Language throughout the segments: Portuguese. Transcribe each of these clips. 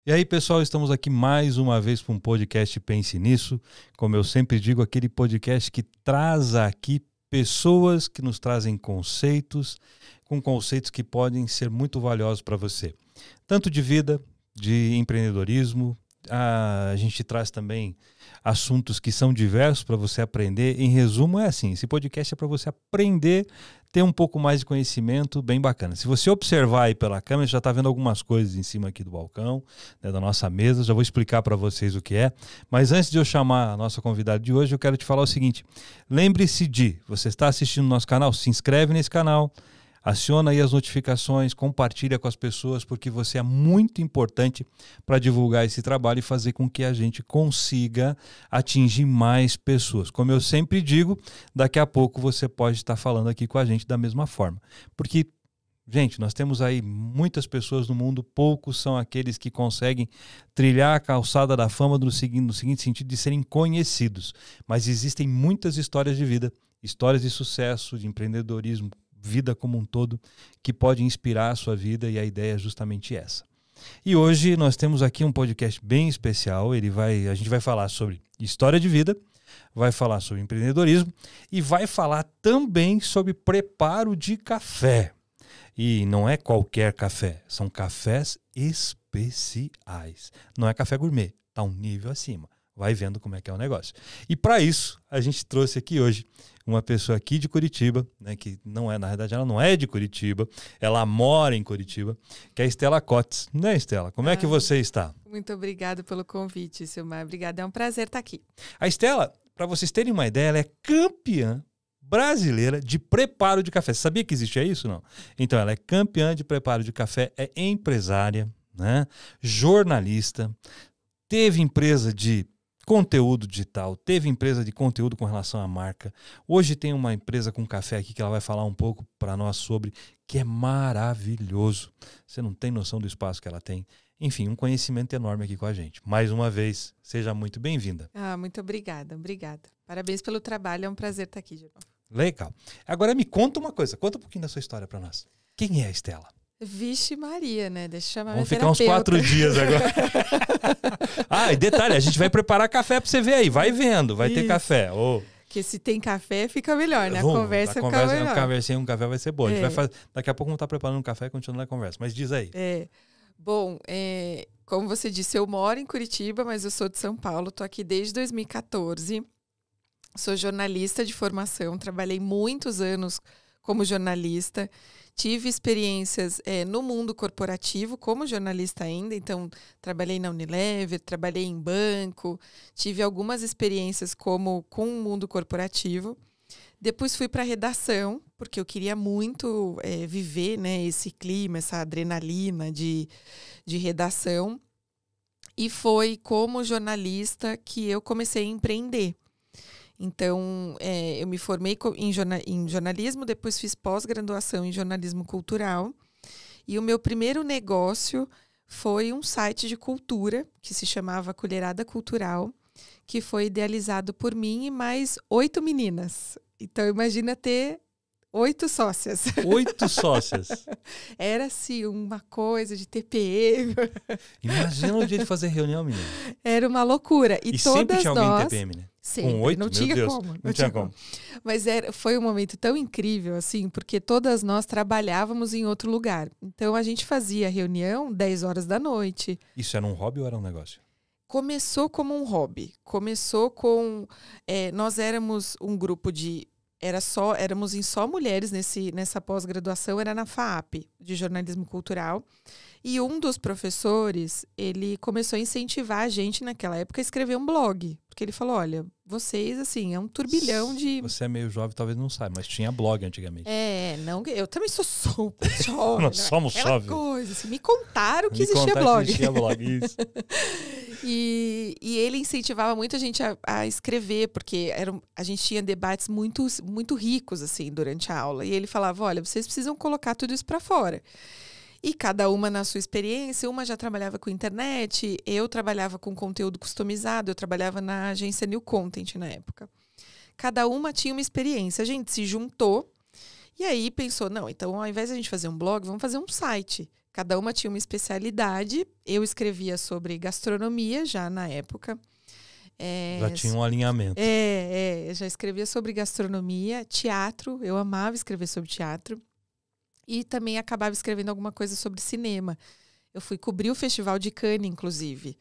E aí, pessoal, estamos aqui mais uma vez para um podcast Pense Nisso. Como eu sempre digo, aquele podcast que traz aqui pessoas que nos trazem conceitos, com conceitos que podem ser muito valiosos para você. Tanto de vida, de empreendedorismo, a gente traz também assuntos que são diversos para você aprender. Em resumo, é assim, esse podcast é para você aprender, ter um pouco mais de conhecimento, bem bacana. Se você observar aí pela câmera, já está vendo algumas coisas em cima aqui do balcão, né, da nossa mesa, já vou explicar para vocês o que é. Mas antes de eu chamar a nossa convidada de hoje, eu quero te falar o seguinte, lembre-se de, você está assistindo o nosso canal, se inscreve nesse canal, aciona aí as notificações, compartilha com as pessoas, porque você é muito importante para divulgar esse trabalho e fazer com que a gente consiga atingir mais pessoas. Como eu sempre digo, daqui a pouco você pode estar falando aqui com a gente da mesma forma. Porque, gente, nós temos aí muitas pessoas no mundo, poucos são aqueles que conseguem trilhar a calçada da fama no seguinte sentido de serem conhecidos. Mas existem muitas histórias de vida, histórias de sucesso, de empreendedorismo, vida como um todo, que pode inspirar a sua vida, e a ideia é justamente essa. E hoje nós temos aqui um podcast bem especial, a gente vai falar sobre história de vida, vai falar sobre empreendedorismo e vai falar também sobre preparo de café. E não é qualquer café, são cafés especiais. Não é café gourmet, está um nível acima. Vai vendo como é que é o negócio. E para isso, a gente trouxe aqui hoje uma pessoa aqui de Curitiba, né, que não é, na verdade, ela não é de Curitiba, ela mora em Curitiba, que é a Estela Cotes. Né, Estela? Como é que você está? Muito obrigada pelo convite, Silmar. Obrigada, é um prazer estar aqui. A Estela, para vocês terem uma ideia, ela é campeã brasileira de preparo de café. Você sabia que existia isso, não? Então, ela é campeã de preparo de café, é empresária, né, jornalista, teve empresa de conteúdo digital, teve empresa de conteúdo com relação à marca. Hoje tem uma empresa com café aqui que ela vai falar um pouco para nós sobre, que é maravilhoso. Você não tem noção do espaço que ela tem. Enfim, um conhecimento enorme aqui com a gente. Mais uma vez, seja muito bem-vinda. Muito obrigada, obrigada. Parabéns pelo trabalho, é um prazer estar aqui de novo. Legal. Agora me conta uma coisa, conta um pouquinho da sua história para nós. Quem é a Estela? Vixe Maria, né? Deixa eu chamar Vamos minha ficar uns 4 dias agora. E detalhe, a gente vai preparar café para você ver aí. Vai vendo, vai ter café. Porque se tem café, fica melhor, né? A conversa fica melhor. Um café vai ser bom. A gente vai fazer, daqui a pouco vamos estar preparando um café e continuando a conversa. Mas diz aí. Bom, como você disse, eu moro em Curitiba, mas eu sou de São Paulo. Estou aqui desde 2014. Sou jornalista de formação. Trabalhei muitos anos como jornalista. Tive experiências no mundo corporativo como jornalista ainda, então trabalhei na Unilever, trabalhei em banco, tive algumas experiências com o mundo corporativo. Depois fui para a redação, porque eu queria muito viver, né, esse clima, essa adrenalina de redação. E foi como jornalista que eu comecei a empreender. Então, eu me formei em jornalismo, depois fiz pós-graduação em jornalismo cultural. E o meu primeiro negócio foi um site de cultura, que se chamava Colherada Cultural, que foi idealizado por mim e mais 8 meninas. Então, imagina ter 8 sócias. 8 sócias. Era assim, uma coisa de TPM. Imagina o dia de fazer reunião, menina. Era uma loucura. E todas sempre tinha alguém nós, em TPM, né? Sempre, com 8, não tinha Deus, como. Não tinha como. Mas foi um momento tão incrível, assim, porque todas nós trabalhávamos em outro lugar. Então, a gente fazia reunião 10 horas da noite. Isso era um hobby ou era um negócio? Começou como um hobby. Começou com... nós éramos um grupo de... Éramos em só mulheres nessa pós-graduação, era na FAAP, de jornalismo cultural. E um dos professores, ele começou a incentivar a gente naquela época a escrever um blog. Porque ele falou, olha, vocês, assim, é um turbilhão de... Você é meio jovem, talvez não saiba, mas tinha blog antigamente. Não, eu também sou super jovem. Nós somos jovens. Coisa, assim, me contaram que existia blog. Que existia blog, isso. E ele incentivava muito a gente a escrever, porque a gente tinha debates muito, muito ricos, assim, durante a aula. E ele falava, olha, vocês precisam colocar tudo isso para fora. E cada uma na sua experiência, uma já trabalhava com internet, eu trabalhava com conteúdo customizado, eu trabalhava na agência New Content na época. Cada uma tinha uma experiência, a gente se juntou e aí pensou, não, então ao invés de a gente fazer um blog, vamos fazer um site. Cada uma tinha uma especialidade. Eu escrevia sobre gastronomia já na época. Já tinha um alinhamento. Eu já escrevia sobre gastronomia, teatro. Eu amava escrever sobre teatro. E também acabava escrevendo alguma coisa sobre cinema. Eu fui cobrir o Festival de Cannes, inclusive,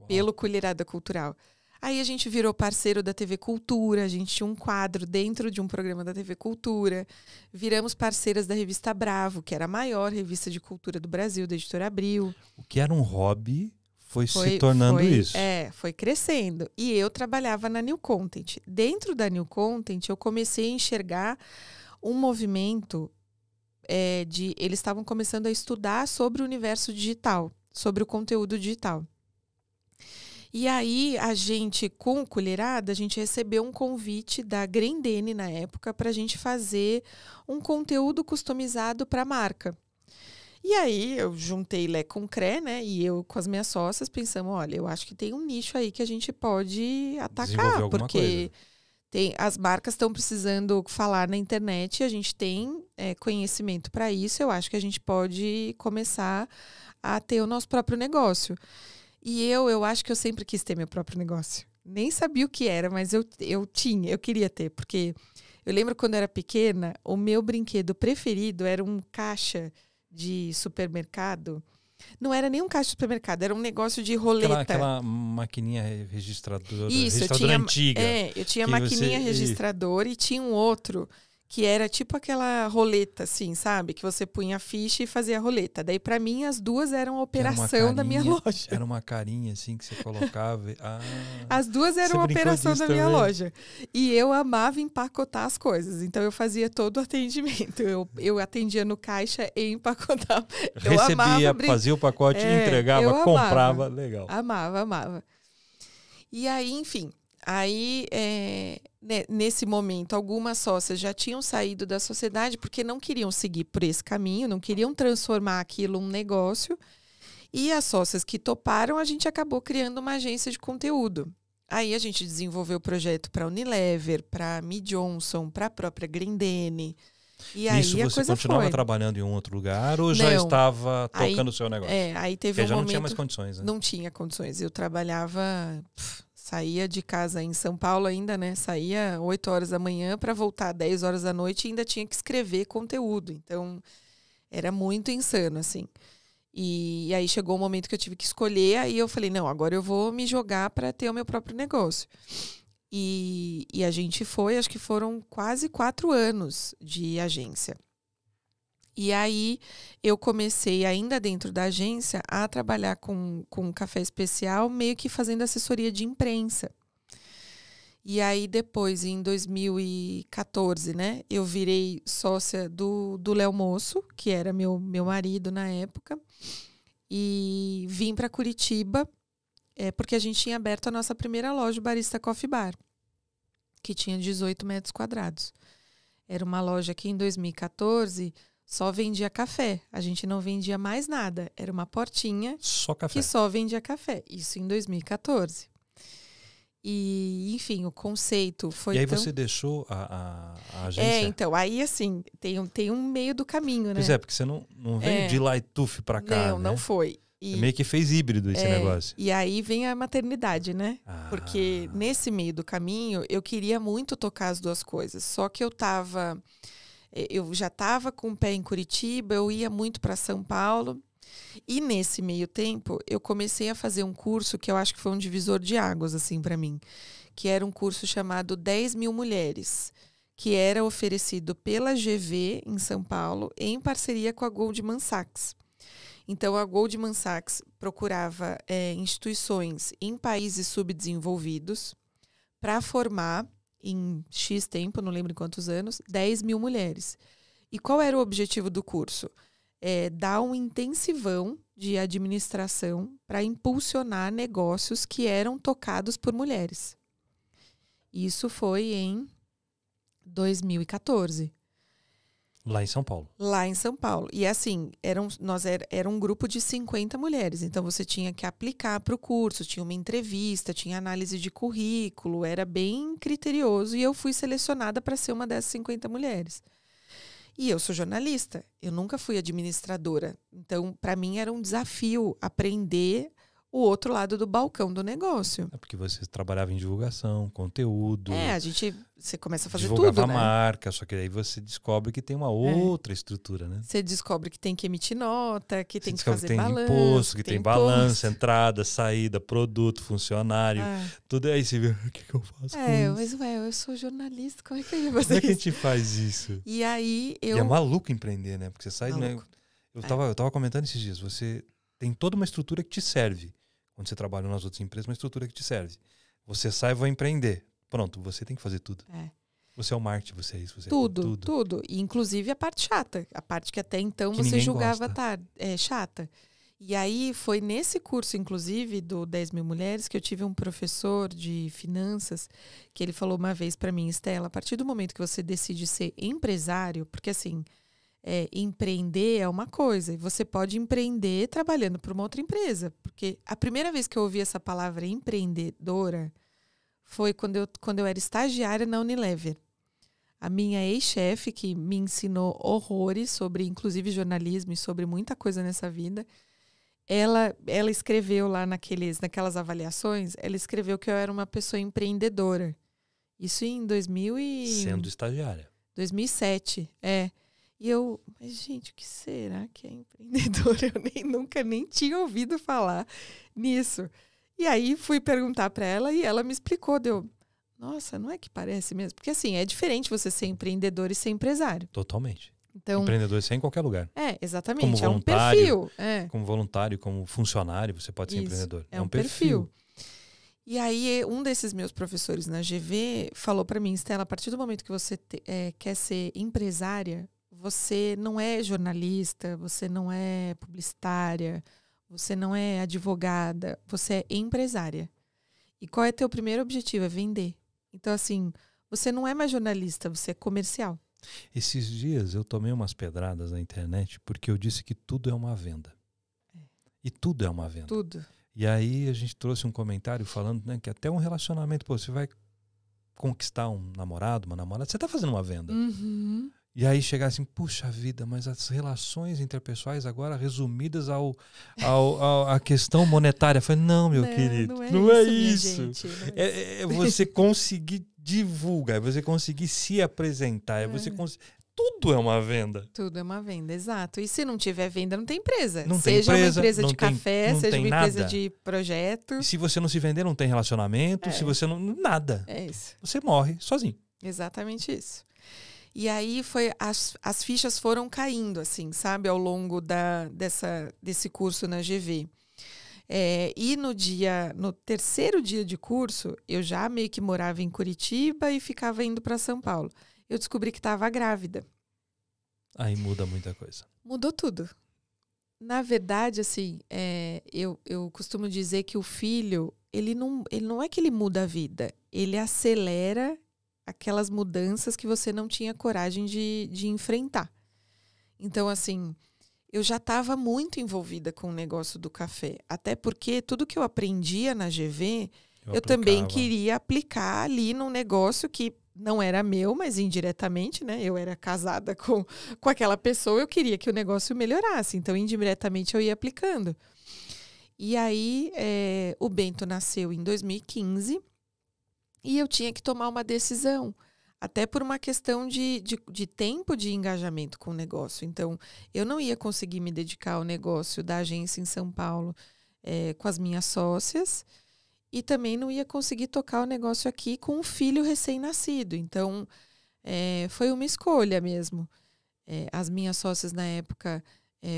pelo Colherada Cultural. Aí a gente virou parceiro da TV Cultura, a gente tinha um quadro dentro de um programa da TV Cultura. Viramos parceiras da revista Bravo, que era a maior revista de cultura do Brasil, da Editora Abril. O que era um hobby foi se tornando isso. Foi crescendo. E eu trabalhava na New Content. Dentro da New Content, eu comecei a enxergar um movimento eles estavam começando a estudar sobre o universo digital, sobre o conteúdo digital. E aí, a gente, com o Colherada, a gente recebeu um convite da Grendene, na época, para a gente fazer um conteúdo customizado para a marca. E aí, eu juntei Lé com Cré, né? E eu, com as minhas sócias, pensamos, olha, eu acho que tem um nicho aí que a gente pode atacar, porque as marcas estão precisando falar na internet, a gente tem conhecimento para isso, eu acho que a gente pode começar a ter o nosso próprio negócio. E eu acho que eu sempre quis ter meu próprio negócio. Nem sabia o que era, mas eu queria ter, porque eu lembro quando eu era pequena, o meu brinquedo preferido era um caixa de supermercado. Não era nem um caixa de supermercado, era um negócio de roleta. Aquela maquininha registradora, isso, registradora antiga. Eu tinha maquininha registradora e tinha um outro que era tipo aquela roleta, assim, sabe? Que você punha a ficha e fazia a roleta. Daí, pra mim, as duas eram a operação da minha loja. Era uma carinha, assim, que você colocava. As duas eram a operação da minha loja. E eu amava empacotar as coisas. Então, eu fazia todo o atendimento. Eu atendia no caixa e empacotava. Recebia, fazia o pacote, entregava, comprava. Legal. Amava. E aí, enfim... Aí, nesse momento, algumas sócias já tinham saído da sociedade porque não queriam seguir por esse caminho, não queriam transformar aquilo em um negócio. E as sócias que toparam, a gente acabou criando uma agência de conteúdo. Aí a gente desenvolveu o projeto para a Unilever, para a Mead Johnson, para a própria Grendene. E aí isso você continuava trabalhando em um outro lugar ou já estava tocando o seu negócio? Aí teve já não tinha mais condições, né? Não tinha condições. Eu trabalhava... Saía de casa em São Paulo ainda, né? Saía 8 horas da manhã para voltar 10 horas da noite e ainda tinha que escrever conteúdo. Então, era muito insano, assim. E aí chegou o momento que eu tive que escolher, aí eu falei, não, agora eu vou me jogar para ter o meu próprio negócio. E a gente acho que foram quase 4 anos de agência. E aí eu comecei, ainda dentro da agência, a trabalhar com um café especial, meio que fazendo assessoria de imprensa. E aí depois, em 2014, né, eu virei sócia do Léo Moço, que era meu marido na época, e vim para Curitiba, porque a gente tinha aberto a nossa primeira loja, o Barista Coffee Bar, que tinha 18 metros quadrados. Era uma loja que em 2014... só vendia café. A gente não vendia mais nada. Era uma portinha que só vendia café. Isso em 2014. E, enfim, o conceito foi... E aí você deixou a agência? Então, aí assim, tem um meio do caminho, né? Pois é, porque você não veio de lá e tuf pra cá, Não foi. Você meio que fez híbrido esse negócio. E aí vem a maternidade, né? Porque nesse meio do caminho, eu queria muito tocar as duas coisas. Só que eu já estava com o pé em Curitiba, eu ia muito para São Paulo. E nesse meio tempo, eu comecei a fazer um curso que eu acho que foi um divisor de águas, assim, para mim. Que era um curso chamado 10 Mil Mulheres, que era oferecido pela GV em São Paulo, em parceria com a Goldman Sachs. Então, a Goldman Sachs procurava instituições em países subdesenvolvidos para formar, em X tempo, não lembro em quantos anos, 10 mil mulheres. E qual era o objetivo do curso? Dar um intensivão de administração para impulsionar negócios que eram tocados por mulheres. Isso foi em 2014. Lá em São Paulo. Lá em São Paulo. E assim, era um grupo de 50 mulheres. Então, você tinha que aplicar para o curso. Tinha uma entrevista, tinha análise de currículo. Era bem criterioso. E eu fui selecionada para ser uma dessas 50 mulheres. E eu sou jornalista, eu nunca fui administradora. Então, para mim era um desafio aprender o outro lado do balcão do negócio. É porque você trabalhava em divulgação, conteúdo. Você começa a fazer divulgava tudo, né? a marca, só que aí você descobre que tem uma outra estrutura, né? Você descobre que tem que emitir nota, que tem que fazer tem balanço. Imposto, que tem balanço, entrada, saída, produto, funcionário, tudo aí você vê, o que eu faço com isso? Mas eu sou jornalista, como é que eu ia fazer Como é que a isso? gente faz isso? E aí eu... E é maluco empreender, né? Porque você sai... Maluco. Né? Eu tava comentando esses dias, você tem toda uma estrutura que te serve. Quando você trabalha nas outras empresas, uma estrutura que te serve. Você sai e vai empreender. Pronto, você tem que fazer tudo. Você é o marketing, você é isso, você tudo, é tudo. Tudo. E inclusive a parte chata. A parte que até então que você julgava gosta. Chata. E aí foi nesse curso, inclusive, do 10 Mil Mulheres, que eu tive um professor de finanças que ele falou uma vez para mim, Estela, a partir do momento que você decide ser empresário, porque assim, empreender é uma coisa, e você pode empreender trabalhando para uma outra empresa. Porque a primeira vez que eu ouvi essa palavra empreendedora foi quando eu era estagiária na Unilever. A minha ex-chefe, que me ensinou horrores sobre, inclusive, jornalismo e sobre muita coisa nessa vida, ela escreveu lá naquelas avaliações, ela escreveu que eu era uma pessoa empreendedora. Isso em 2000 Sendo estagiária. 2007, E eu, mas gente, o que será que é empreendedora? Eu nunca nem tinha ouvido falar nisso. E aí fui perguntar para ela e ela me explicou, nossa, não é que parece mesmo? Porque assim, é diferente você ser empreendedor e ser empresário. Totalmente. Então, empreendedor você é em qualquer lugar. Exatamente. Como voluntário, é um perfil. Como voluntário, como funcionário, você pode ser empreendedor. É um perfil. E aí, um desses meus professores na GV falou para mim, Estela, a partir do momento que você quer ser empresária, você não é jornalista, você não é publicitária, você não é advogada, você é empresária. E qual é teu primeiro objetivo? É vender. Então, assim, você não é mais jornalista, você é comercial. Esses dias eu tomei umas pedradas na internet porque eu disse que tudo é uma venda. E tudo é uma venda. Tudo. E aí a gente trouxe um comentário falando, né, que até um relacionamento, você vai conquistar um namorado, uma namorada, você está fazendo uma venda. Uhum. E aí chegar assim, puxa vida, mas as relações interpessoais agora resumidas à questão monetária. Eu falei, não, meu querido, não é isso. É você conseguir divulgar, é você conseguir se apresentar, tudo é uma venda. Tudo é uma venda, exato. E se não tiver venda, não tem empresa. Não seja tem empresa, uma empresa de café, seja uma empresa nada. de projeto. E se você não se vender, não tem relacionamento, se você não... Nada. É isso. Você morre sozinho. Exatamente isso. E aí as fichas foram caindo, assim, sabe, ao longo desse curso na GV. E no terceiro dia de curso, eu já meio que morava em Curitiba e ficava indo para São Paulo. Eu descobri que estava grávida. Aí muda muita coisa. Mudou tudo. Na verdade, assim, eu costumo dizer que o filho, ele não é que ele muda a vida, ele acelera aquelas mudanças que você não tinha coragem de enfrentar. Então, assim, eu já estava muito envolvida com o negócio do café. Até porque tudo que eu aprendia na GV, eu também queria aplicar ali num negócio que não era meu, mas indiretamente, né? Eu era casada com aquela pessoa, eu queria que o negócio melhorasse. Então, indiretamente, eu ia aplicando. E aí, o Bento nasceu em 2015 e eu tinha que tomar uma decisão. Até por uma questão de tempo de engajamento com o negócio. Então, eu não ia conseguir me dedicar ao negócio da agência em São Paulo com as minhas sócias e também não ia conseguir tocar o negócio aqui com um filho recém-nascido. Então, foi uma escolha mesmo. As minhas sócias na época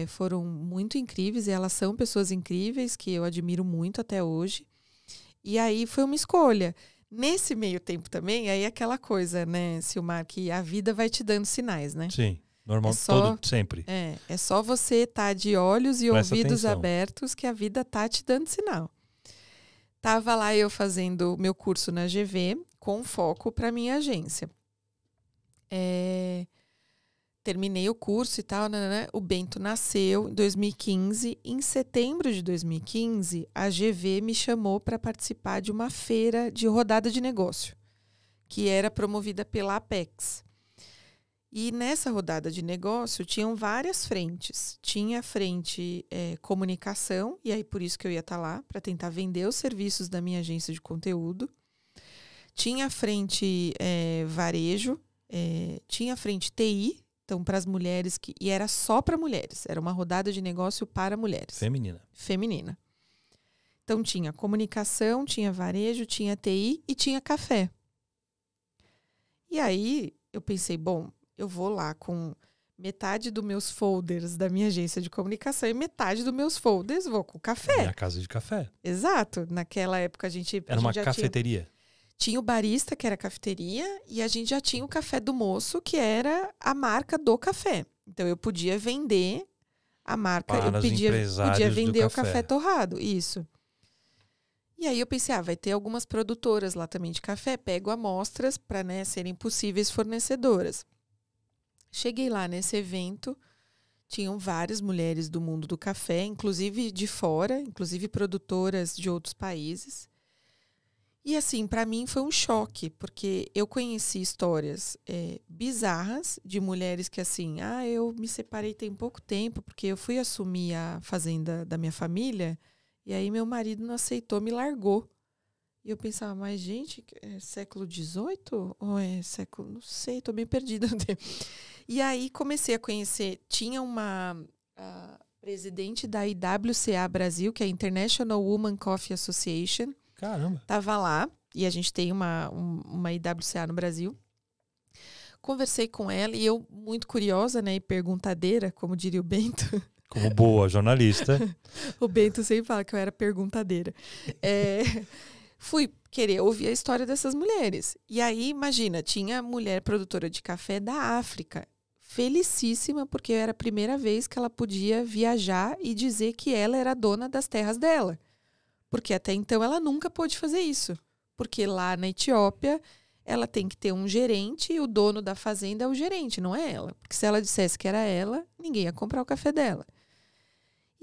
foram muito incríveis e elas são pessoas incríveis que eu admiro muito até hoje. E aí foi uma escolha. Nesse meio tempo também, aí aquela coisa, né, Silmar, que a vida vai te dando sinais, né? Sim, normal, sempre. É só você estar de olhos e Presta ouvidos atenção. Abertos que a vida tá te dando sinal. Tava lá eu fazendo meu curso na GV com foco para minha agência. Terminei o curso e tal, né? O Bento nasceu em 2015. Em setembro de 2015, a GV me chamou para participar de uma feira de rodada de negócio, que era promovida pela Apex. E nessa rodada de negócio, tinham várias frentes. Tinha a frente comunicação, e aí por isso que eu ia estar lá, para tentar vender os serviços da minha agência de conteúdo. Tinha a frente varejo, tinha a frente TI, então para as mulheres, e era só para mulheres. Era uma rodada de negócio para mulheres. Feminina. Então tinha comunicação, tinha varejo, tinha TI e tinha café. E aí eu pensei, bom, eu vou lá com metade dos meus folders da minha agência de comunicação e metade dos meus folders vou com café. Minha casa de café. Exato. Naquela época Era uma cafeteria. Tinha o barista, que era a cafeteria, e a gente já tinha o Café do Moço, que era a marca do café. Então eu podia vender a marca, para eu podia vender o café torrado. Isso. E aí eu pensei, vai ter algumas produtoras lá também de café, pego amostras para, né, serem possíveis fornecedoras. Cheguei lá nesse evento, tinham várias mulheres do mundo do café, inclusive de fora, inclusive produtoras de outros países. E assim, para mim foi um choque, porque eu conheci histórias bizarras de mulheres que assim, eu me separei tem pouco tempo, porque eu fui assumir a fazenda da minha família, e aí meu marido não aceitou, me largou. E eu pensava, mas gente, é século XVIII? Ou é século... Não sei, estou bem perdida. E aí comecei a conhecer, tinha uma presidente da IWCA Brasil, que é a International Women Coffee Association. Caramba! Tava lá, e a gente tem uma IWCA no Brasil. Conversei com ela, e eu, muito curiosa, né, e perguntadeira, como diria o Bento... Como boa jornalista. O Bento sempre fala que eu era perguntadeira. Fui querer ouvir a história dessas mulheres. E aí, imagina, tinha mulher produtora de café da África. Felicíssima, porque era a primeira vez que ela podia viajar e dizer que ela era dona das terras dela. Porque até então ela nunca pôde fazer isso. Porque lá na Etiópia, ela tem que ter um gerente e o dono da fazenda é o gerente, não é ela. Porque se ela dissesse que era ela, ninguém ia comprar o café dela.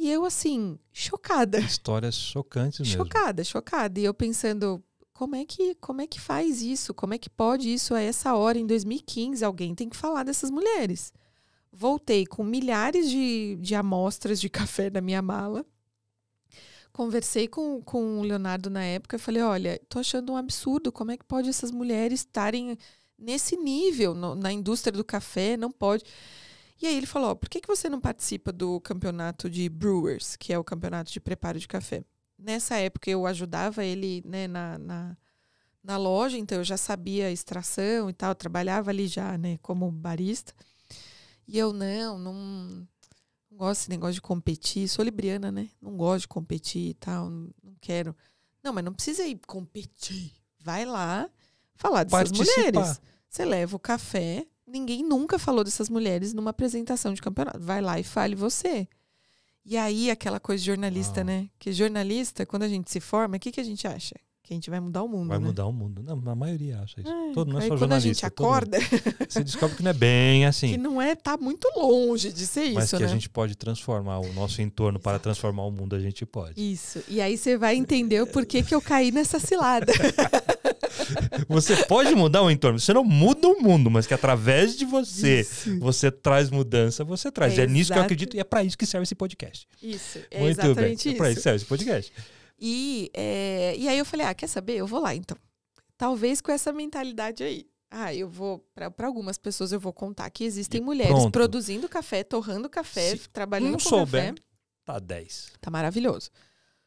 E eu, assim, chocada. Histórias chocantes mesmo. Chocada. E eu pensando, como é que faz isso? Como é que pode isso a essa hora, em 2015? Alguém tem que falar dessas mulheres. Voltei com milhares de amostras de café na minha mala. Conversei com o Leonardo na época e falei, olha, tô achando um absurdo. Como é que pode essas mulheres estarem nesse nível na indústria do café? Não pode... E aí ele falou, por que você não participa do campeonato de Brewers, que é o campeonato de preparo de café? Nessa época eu ajudava ele, né, na loja, então eu já sabia a extração e tal, trabalhava ali já, né, como barista. E eu não gosto desse negócio de competir, sou libriana, né? Não gosto de competir e tal, não quero. Não, mas não precisa ir competir. Vai lá falar dessas mulheres. Você leva o café... Ninguém nunca falou dessas mulheres numa apresentação de campeonato. Vai lá e fale você. E aí, aquela coisa de jornalista, né? Que jornalista, quando a gente se forma, o que a gente acha? Que a gente vai mudar o mundo, Vai mudar o mundo. Não, a maioria acha isso. Não é só quando jornalista. Quando a gente acorda... Você descobre que não é bem assim. Que não é, tá muito longe de ser isso, mas que né? a gente pode transformar o nosso entorno. Para transformar o mundo, a gente pode. Isso. E aí você vai entender o porquê que eu caí nessa cilada. Você pode mudar o entorno. Você não muda o mundo, mas que através de você, você traz mudança, você traz. É nisso que eu acredito e é para isso que serve esse podcast. Isso. É muito exatamente bem. isso. É para isso que serve esse podcast. E aí eu falei, quer saber? Eu vou lá, então. Talvez com essa mentalidade aí. Eu vou, para algumas pessoas eu vou contar que existem mulheres produzindo café, torrando café, trabalhando com café. Tá 10. Tá maravilhoso.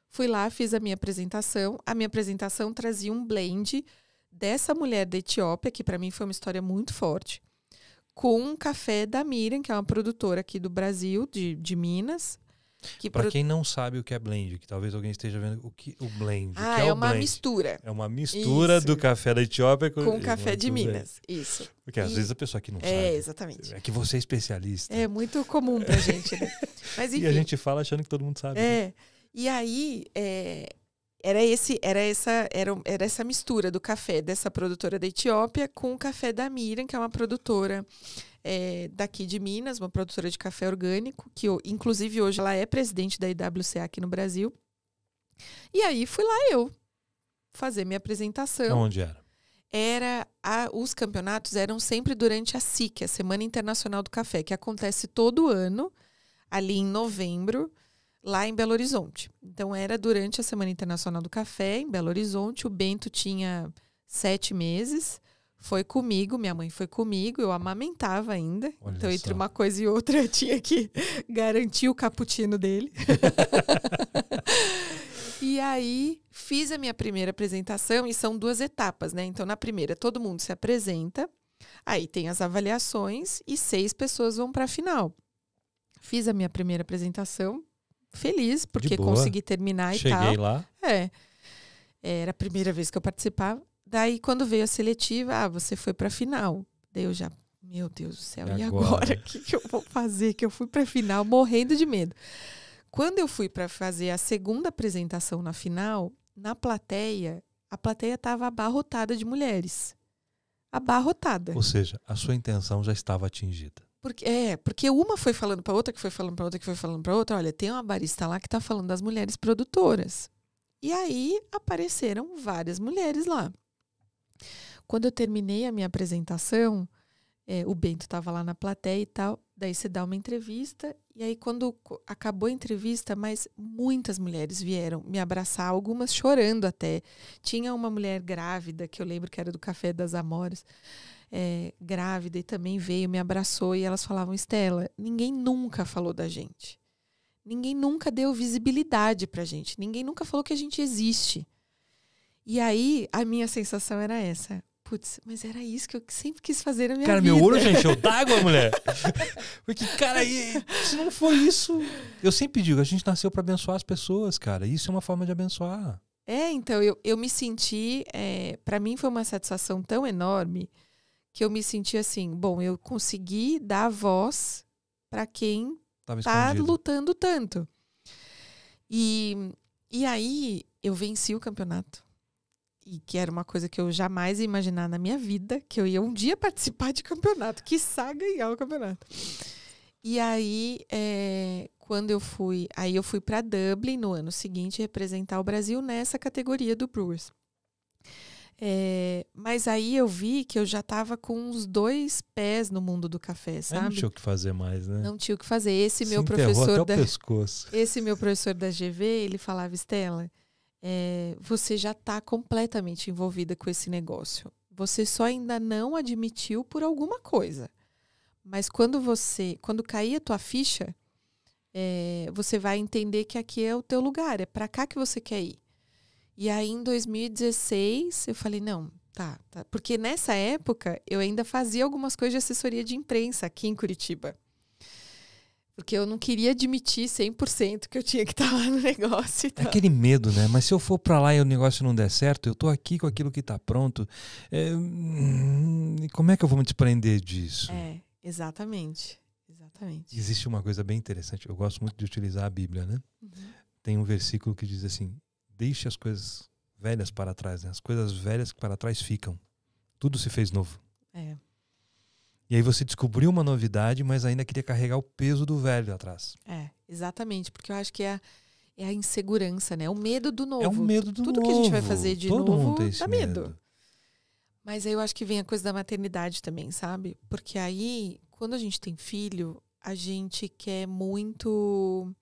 Fui lá, fiz a minha apresentação. A minha apresentação trazia um blend dessa mulher da Etiópia, que para mim foi uma história muito forte, com um café da Miriam, que é uma produtora aqui do Brasil, de Minas. Para quem não sabe o que é blend, que talvez alguém esteja vendo o blend. O que é o uma blend? mistura. É uma mistura do café da Etiópia com o café de Minas. Isso. Porque às vezes a pessoa que não sabe. Exatamente. É que você é especialista. É muito comum pra gente, né? Mas, enfim, e a gente fala achando que todo mundo sabe. Né? E aí, era essa mistura do café dessa produtora da Etiópia com o café da Miriam, que é uma produtora daqui de Minas, uma produtora de café orgânico, que inclusive hoje ela é presidente da IWCA aqui no Brasil. E aí fui lá eu fazer minha apresentação. Onde era? os campeonatos eram sempre durante a SIC, a Semana Internacional do Café, que acontece todo ano, ali em novembro, lá em Belo Horizonte. Então, era durante a Semana Internacional do Café, em Belo Horizonte. O Bento tinha 7 meses, foi comigo, minha mãe foi comigo, eu amamentava ainda. Olha então, entre só. uma coisa e outra, eu tinha que garantir o cappuccino dele. E aí, fiz a minha primeira apresentação, e são 2 etapas, né? Então, na primeira, todo mundo se apresenta, aí tem as avaliações e 6 pessoas vão para a final. Fiz a minha primeira apresentação, feliz, porque consegui terminar e tal. Cheguei lá. Era a primeira vez que eu participava. Daí, quando veio a seletiva, você foi para a final. Daí eu já, meu Deus do céu, e agora? O que eu vou fazer? Que eu fui para a final morrendo de medo. Quando eu fui para fazer a segunda apresentação na final, na plateia, a plateia estava abarrotada de mulheres. Abarrotada. Ou seja, a sua intenção já estava atingida. Porque uma foi falando para outra, que foi falando para outra, que foi falando para outra. Olha, tem uma barista lá que está falando das mulheres produtoras. E aí apareceram várias mulheres lá. Quando eu terminei a minha apresentação, o Bento estava lá na plateia e tal. Daí você dá uma entrevista. E aí, quando acabou a entrevista, mas muitas mulheres vieram me abraçar, algumas chorando até. Tinha uma mulher grávida, que eu lembro que era do Café das Amoras, grávida, e também veio, me abraçou. E elas falavam, Estela, ninguém nunca falou da gente. Ninguém nunca deu visibilidade pra gente. Ninguém nunca falou que a gente existe. E aí, a minha sensação era essa. Putz, mas era isso que eu sempre quis fazer na minha vida. Cara, meu olho já encheu d'água, mulher. Porque, cara, se não for isso... Eu sempre digo, a gente nasceu pra abençoar as pessoas, cara. Isso é uma forma de abençoar. Então, eu me senti... Pra mim foi uma satisfação tão enorme que eu me senti assim, bom, eu consegui dar voz pra quem tá lutando tanto. E aí, eu venci o campeonato. E que era uma coisa que eu jamais ia imaginar na minha vida, que eu ia um dia participar de campeonato, quiçá ganhar o campeonato. E aí, quando eu fui para Dublin no ano seguinte representar o Brasil nessa categoria do Brewers. Mas aí eu vi que eu já estava com uns 2 pés no mundo do café, sabe? Não tinha o que fazer mais, né? Não tinha o que fazer. Esse meu professor da GV, ele falava, Estela, você já está completamente envolvida com esse negócio. Você só ainda não admitiu por alguma coisa. Mas quando cair a tua ficha, você vai entender que aqui é o teu lugar, é para cá que você quer ir. E aí, em 2016, eu falei, não, tá. Porque nessa época, eu ainda fazia algumas coisas de assessoria de imprensa aqui em Curitiba. Porque eu não queria admitir 100% que eu tinha que estar lá no negócio e tal. Aquele medo, né? Mas se eu for pra lá e o negócio não der certo, eu tô aqui com aquilo que tá pronto. Como é que eu vou me desprender disso? Exatamente. Existe uma coisa bem interessante. Eu gosto muito de utilizar a Bíblia, né? Uhum. Tem um versículo que diz assim, deixe as coisas velhas para trás, né? As coisas velhas que para trás ficam. Tudo se fez novo. E aí você descobriu uma novidade, mas ainda queria carregar o peso do velho atrás. Exatamente, porque eu acho que é a insegurança, né? O medo do novo. É o medo do Tudo novo. Que a gente vai fazer de Todo novo mundo tem esse dá medo. Mas aí eu acho que vem a coisa da maternidade também, sabe? Porque aí, quando a gente tem filho, a gente quer muito...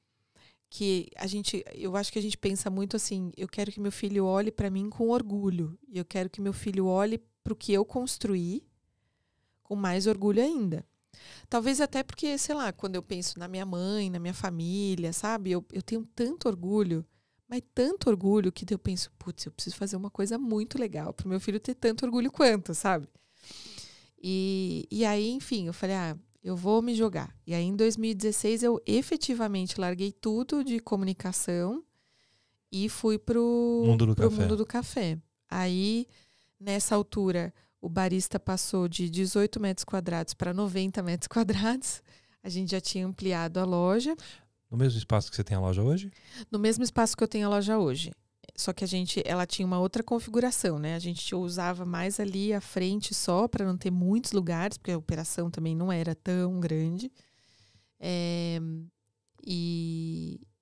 Eu acho que a gente pensa muito assim, eu quero que meu filho olhe para mim com orgulho. E eu quero que meu filho olhe para o que eu construí com mais orgulho ainda. Talvez até porque, sei lá, quando eu penso na minha mãe, na minha família, sabe? Eu tenho tanto orgulho, mas tanto orgulho que eu penso, putz, eu preciso fazer uma coisa muito legal para o meu filho ter tanto orgulho quanto, sabe? E aí, enfim, eu falei, eu vou me jogar. E aí, em 2016, eu efetivamente larguei tudo de comunicação e fui pro mundo do café. Aí, nessa altura, o barista passou de 18 metros quadrados para 90 metros quadrados. A gente já tinha ampliado a loja. No mesmo espaço que você tem a loja hoje? No mesmo espaço que eu tenho a loja hoje. Só que ela tinha uma outra configuração, né? A gente usava mais ali à frente só para não ter muitos lugares, porque a operação também não era tão grande.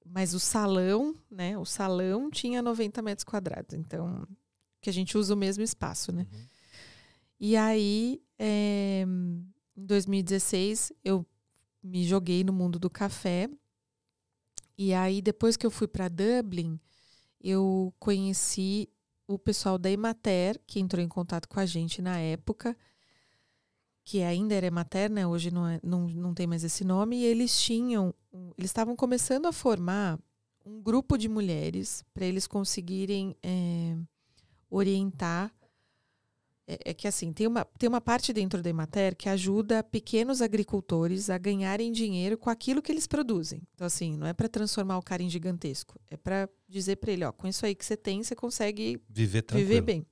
Mas o salão, né? O salão tinha 90 metros quadrados. Então, que a gente usa o mesmo espaço, né? Uhum. E aí, em 2016, eu me joguei no mundo do café. E aí, depois que eu fui para Dublin, eu conheci o pessoal da Emater, que entrou em contato com a gente na época, que ainda era Emater, né? Hoje não tem mais esse nome. E eles estavam começando a formar um grupo de mulheres para eles conseguirem orientar. É que assim, tem uma parte dentro da Emater que ajuda pequenos agricultores a ganharem dinheiro com aquilo que eles produzem. Então, assim, não é para transformar o cara em gigantesco. É para dizer para ele, ó, com isso aí que você tem, você consegue viver bem.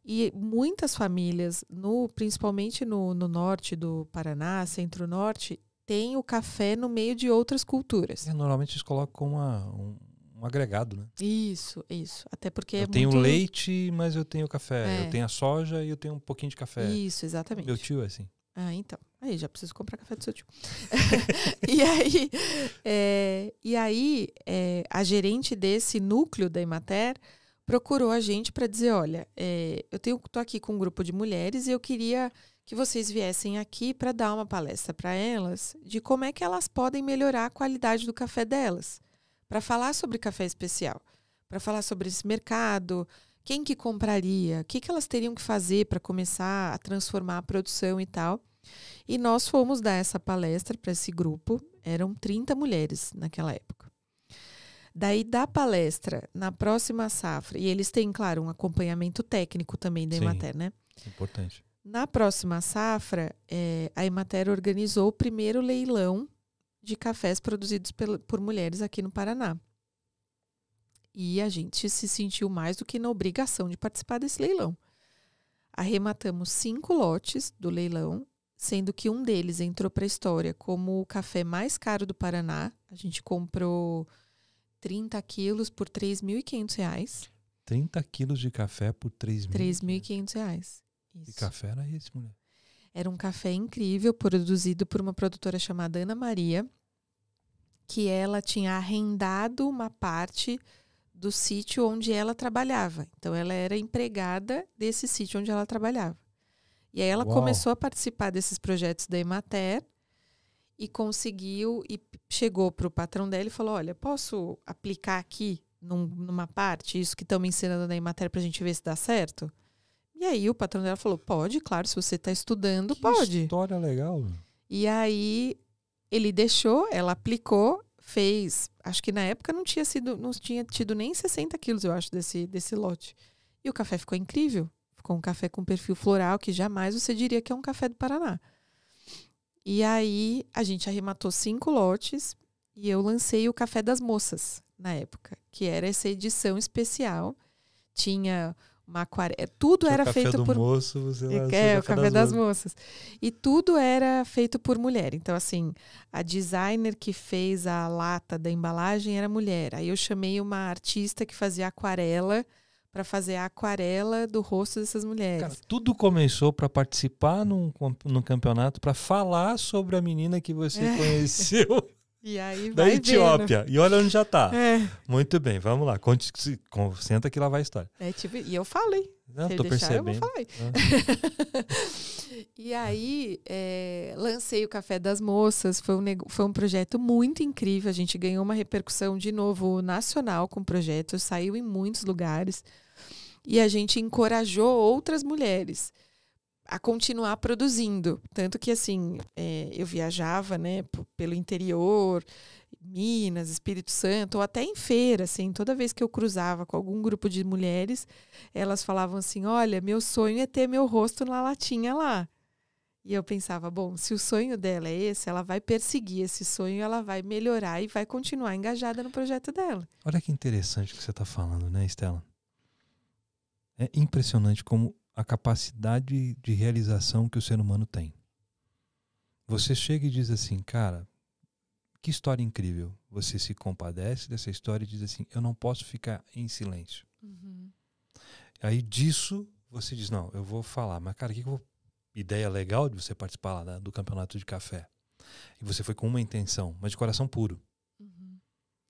E muitas famílias, principalmente no norte do Paraná, centro-norte, tem o café no meio de outras culturas. Normalmente eles colocam como um agregado, né? Isso. Até porque eu tenho leite, mas eu tenho café. Eu tenho a soja e eu tenho um pouquinho de café. Isso, exatamente. Meu tio é assim. Ah, então. Aí já preciso comprar café do seu tio. E aí, a gerente desse núcleo da Emater procurou a gente para dizer, olha, tô aqui com um grupo de mulheres e eu queria que vocês viessem aqui para dar uma palestra para elas de como é que elas podem melhorar a qualidade do café delas. Para falar sobre café especial, para falar sobre esse mercado, quem que compraria, o que elas teriam que fazer para começar a transformar a produção e tal. E nós fomos dar essa palestra para esse grupo, eram 30 mulheres naquela época. Daí, da palestra, na próxima safra, e eles têm, claro, um acompanhamento técnico também da Emater, né? Importante. Na próxima safra, a Emater organizou o primeiro leilão de cafés produzidos por mulheres aqui no Paraná. E a gente se sentiu mais do que na obrigação de participar desse leilão. Arrematamos 5 lotes do leilão, sendo que um deles entrou para a história como o café mais caro do Paraná. A gente comprou 30 quilos por R$ 3.500. 30 quilos de café por R$ 3.500. Que café era esse, mulher? Era um café incrível, produzido por uma produtora chamada Ana Maria, que ela tinha arrendado uma parte do sítio onde ela trabalhava. Então, ela era empregada desse sítio onde ela trabalhava. E aí ela começou a participar desses projetos da Emater e chegou para o patrão dela e falou, olha, posso aplicar aqui numa parte isso que estão me ensinando na Emater para a gente ver se dá certo? E aí o patrão dela falou, pode, claro, se você está estudando, pode. Que história legal. E aí ele deixou, ela aplicou, fez, acho que na época não tinha tido nem 60 quilos, eu acho, desse lote. E o café ficou incrível. Ficou um café com perfil floral, que jamais você diria que é um café do Paraná. E aí a gente arrematou 5 lotes e eu lancei o Café das Moças na época, que era essa edição especial. Tinha uma aquarela, tudo era feito por moço, você o Café das Moças. E tudo era feito por mulher. Então, assim, a designer que fez a lata da embalagem era mulher. Aí eu chamei uma artista que fazia aquarela para fazer a aquarela do rosto dessas mulheres. Cara, tudo começou para participar num campeonato, para falar sobre a menina que você conheceu. E aí da Etiópia. Vendo. E olha onde já tá. Muito bem, vamos lá. Senta que lá vai a história. E eu falei. Não, tô percebendo. Eu vou falar. E aí, lancei o Café das Moças. Foi um projeto muito incrível. A gente ganhou uma repercussão, de novo, nacional com o projeto. Saiu em muitos lugares. E a gente encorajou outras mulheres a continuar produzindo. Tanto que, assim, eu viajava, né, pelo interior, Minas, Espírito Santo, ou até em feira, assim, toda vez que eu cruzava com algum grupo de mulheres, elas falavam assim, olha, meu sonho é ter meu rosto na latinha lá. E eu pensava, bom, se o sonho dela é esse, ela vai perseguir esse sonho, ela vai melhorar e vai continuar engajada no projeto dela. Olha que interessante o que você está falando, né, Estela? É impressionante como a capacidade de realização que o ser humano tem. Você chega e diz assim, cara, que história incrível. Você se compadece dessa história e diz assim, eu não posso ficar em silêncio. Uhum. Aí disso, você diz, não, eu vou falar. Mas, cara, ideia legal de você participar lá do campeonato de café. E você foi com uma intenção, mas de coração puro. Uhum.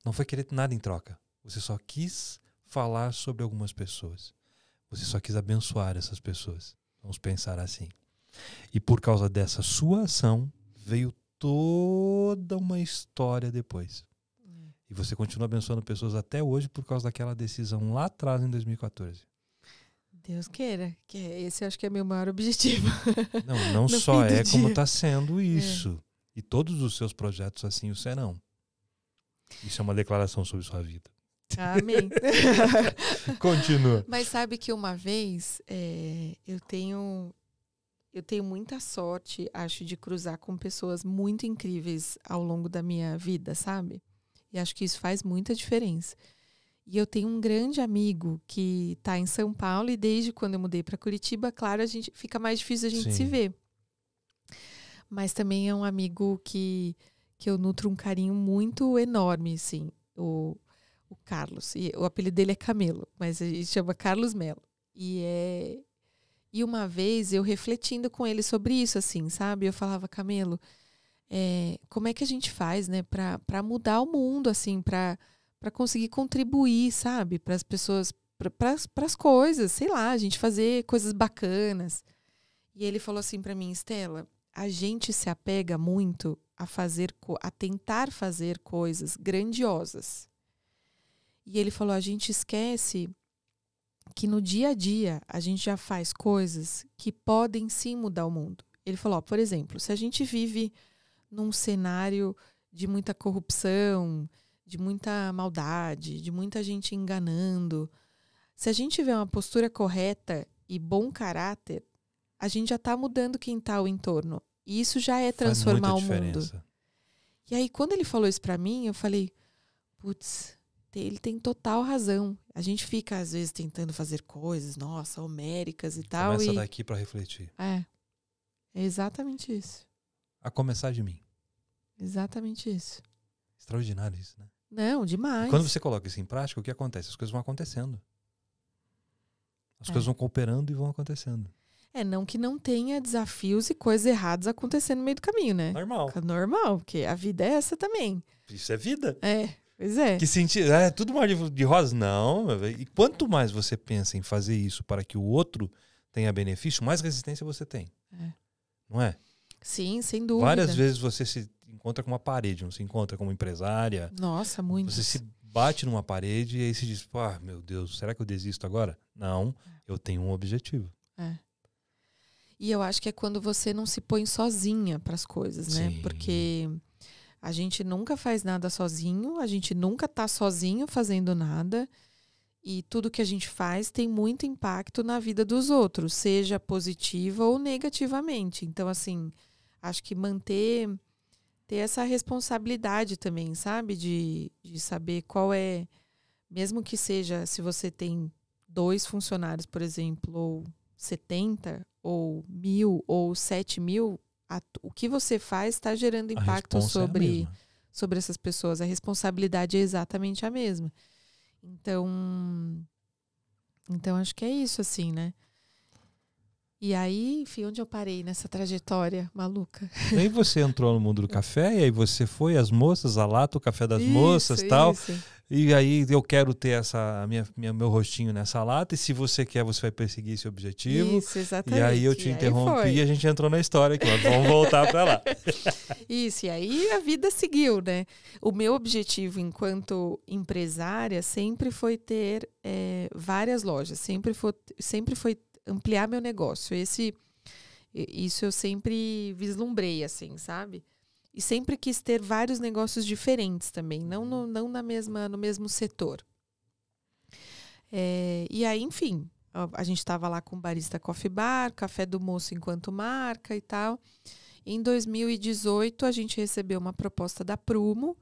Não foi querer nada em troca. Você só quis falar sobre algumas pessoas. Você só quis abençoar essas pessoas. Vamos pensar assim. E por causa dessa sua ação, veio toda uma história depois. E você continua abençoando pessoas até hoje por causa daquela decisão lá atrás, em 2014. Deus queira. Esse eu acho que é meu maior objetivo. Não só é dia. como está sendo isso. E todos os seus projetos assim o serão. Isso é uma declaração sobre sua vida. Amém. Continua. Mas sabe que uma vez eu tenho muita sorte, acho, de cruzar com pessoas muito incríveis ao longo da minha vida, sabe? E acho que isso faz muita diferença. E eu tenho um grande amigo que está em São Paulo e desde quando eu mudei para Curitiba, claro, fica mais difícil a gente se ver. Mas também é um amigo que eu nutro um carinho muito enorme, assim, o Carlos. E o apelido dele é Camelo, mas a gente chama Carlos Melo. E uma vez eu refletindo com ele sobre isso, assim, sabe? Eu falava, Camelo, como é que a gente faz, né, para mudar o mundo, assim, para conseguir contribuir, sabe, para as pessoas, para as coisas, sei lá, a gente fazer coisas bacanas. E ele falou assim para mim, Estela, a gente se apega muito a tentar fazer coisas grandiosas. E ele falou, a gente esquece que no dia a dia a gente já faz coisas que podem sim mudar o mundo. Ele falou, por exemplo, se a gente vive num cenário de muita corrupção, de muita maldade, de muita gente enganando. Se a gente tiver uma postura correta e bom caráter, a gente já está mudando quem está ao entorno. E isso já é transformar o mundo. E aí, quando ele falou isso para mim, eu falei, putz, ele tem total razão. A gente fica, às vezes, tentando fazer coisas, nossa, homéricas e tal. Começa daqui para refletir. É exatamente isso. A começar de mim. Exatamente isso. Extraordinário isso, né? Não, demais. E quando você coloca isso em prática, o que acontece? As coisas vão acontecendo. As coisas vão cooperando e vão acontecendo. Não que não tenha desafios e coisas erradas acontecendo no meio do caminho, né? Normal. Normal, porque a vida é essa também. Isso é vida. Pois é. Que sentido? É tudo mar de rosa? Não. E quanto mais você pensa em fazer isso para que o outro tenha benefício, mais resistência você tem. Não é? Sim, sem dúvida. Várias vezes você se encontra com uma parede, não se encontra como empresária. Nossa, muito. Você se bate numa parede e aí se diz, meu Deus, será que eu desisto agora? Não, eu tenho um objetivo. E eu acho que é quando você não se põe sozinha para as coisas, né? Sim. Porque a gente nunca faz nada sozinho, a gente nunca tá sozinho fazendo nada. E tudo que a gente faz tem muito impacto na vida dos outros, seja positiva ou negativamente. Então, assim, acho que ter essa responsabilidade também, sabe? De saber qual é, mesmo que seja, se você tem 2 funcionários, por exemplo, ou 70, ou 1.000, ou 7.000, o que você faz está gerando impacto sobre essas pessoas. A responsabilidade é exatamente a mesma. Então acho que é isso, assim, né? E aí, enfim, onde eu parei nessa trajetória maluca? Aí você entrou no mundo do café, e aí você foi, as moças, a lata, o café das moças e tal. E aí eu quero ter meu rostinho nessa lata, e se você quer, você vai perseguir esse objetivo. Isso, exatamente. E aí eu te interrompi e a gente entrou na história aqui, mas vamos voltar para lá. Isso, e aí a vida seguiu, né? O meu objetivo enquanto empresária sempre foi ter várias lojas, sempre foi ampliar meu negócio. Isso eu sempre vislumbrei, assim, sabe? E sempre quis ter vários negócios diferentes também, não no mesmo setor. E aí, enfim, a gente estava lá com o Barista Coffee Bar, Café do Moço enquanto marca e tal. Em 2018, a gente recebeu uma proposta da Prumo,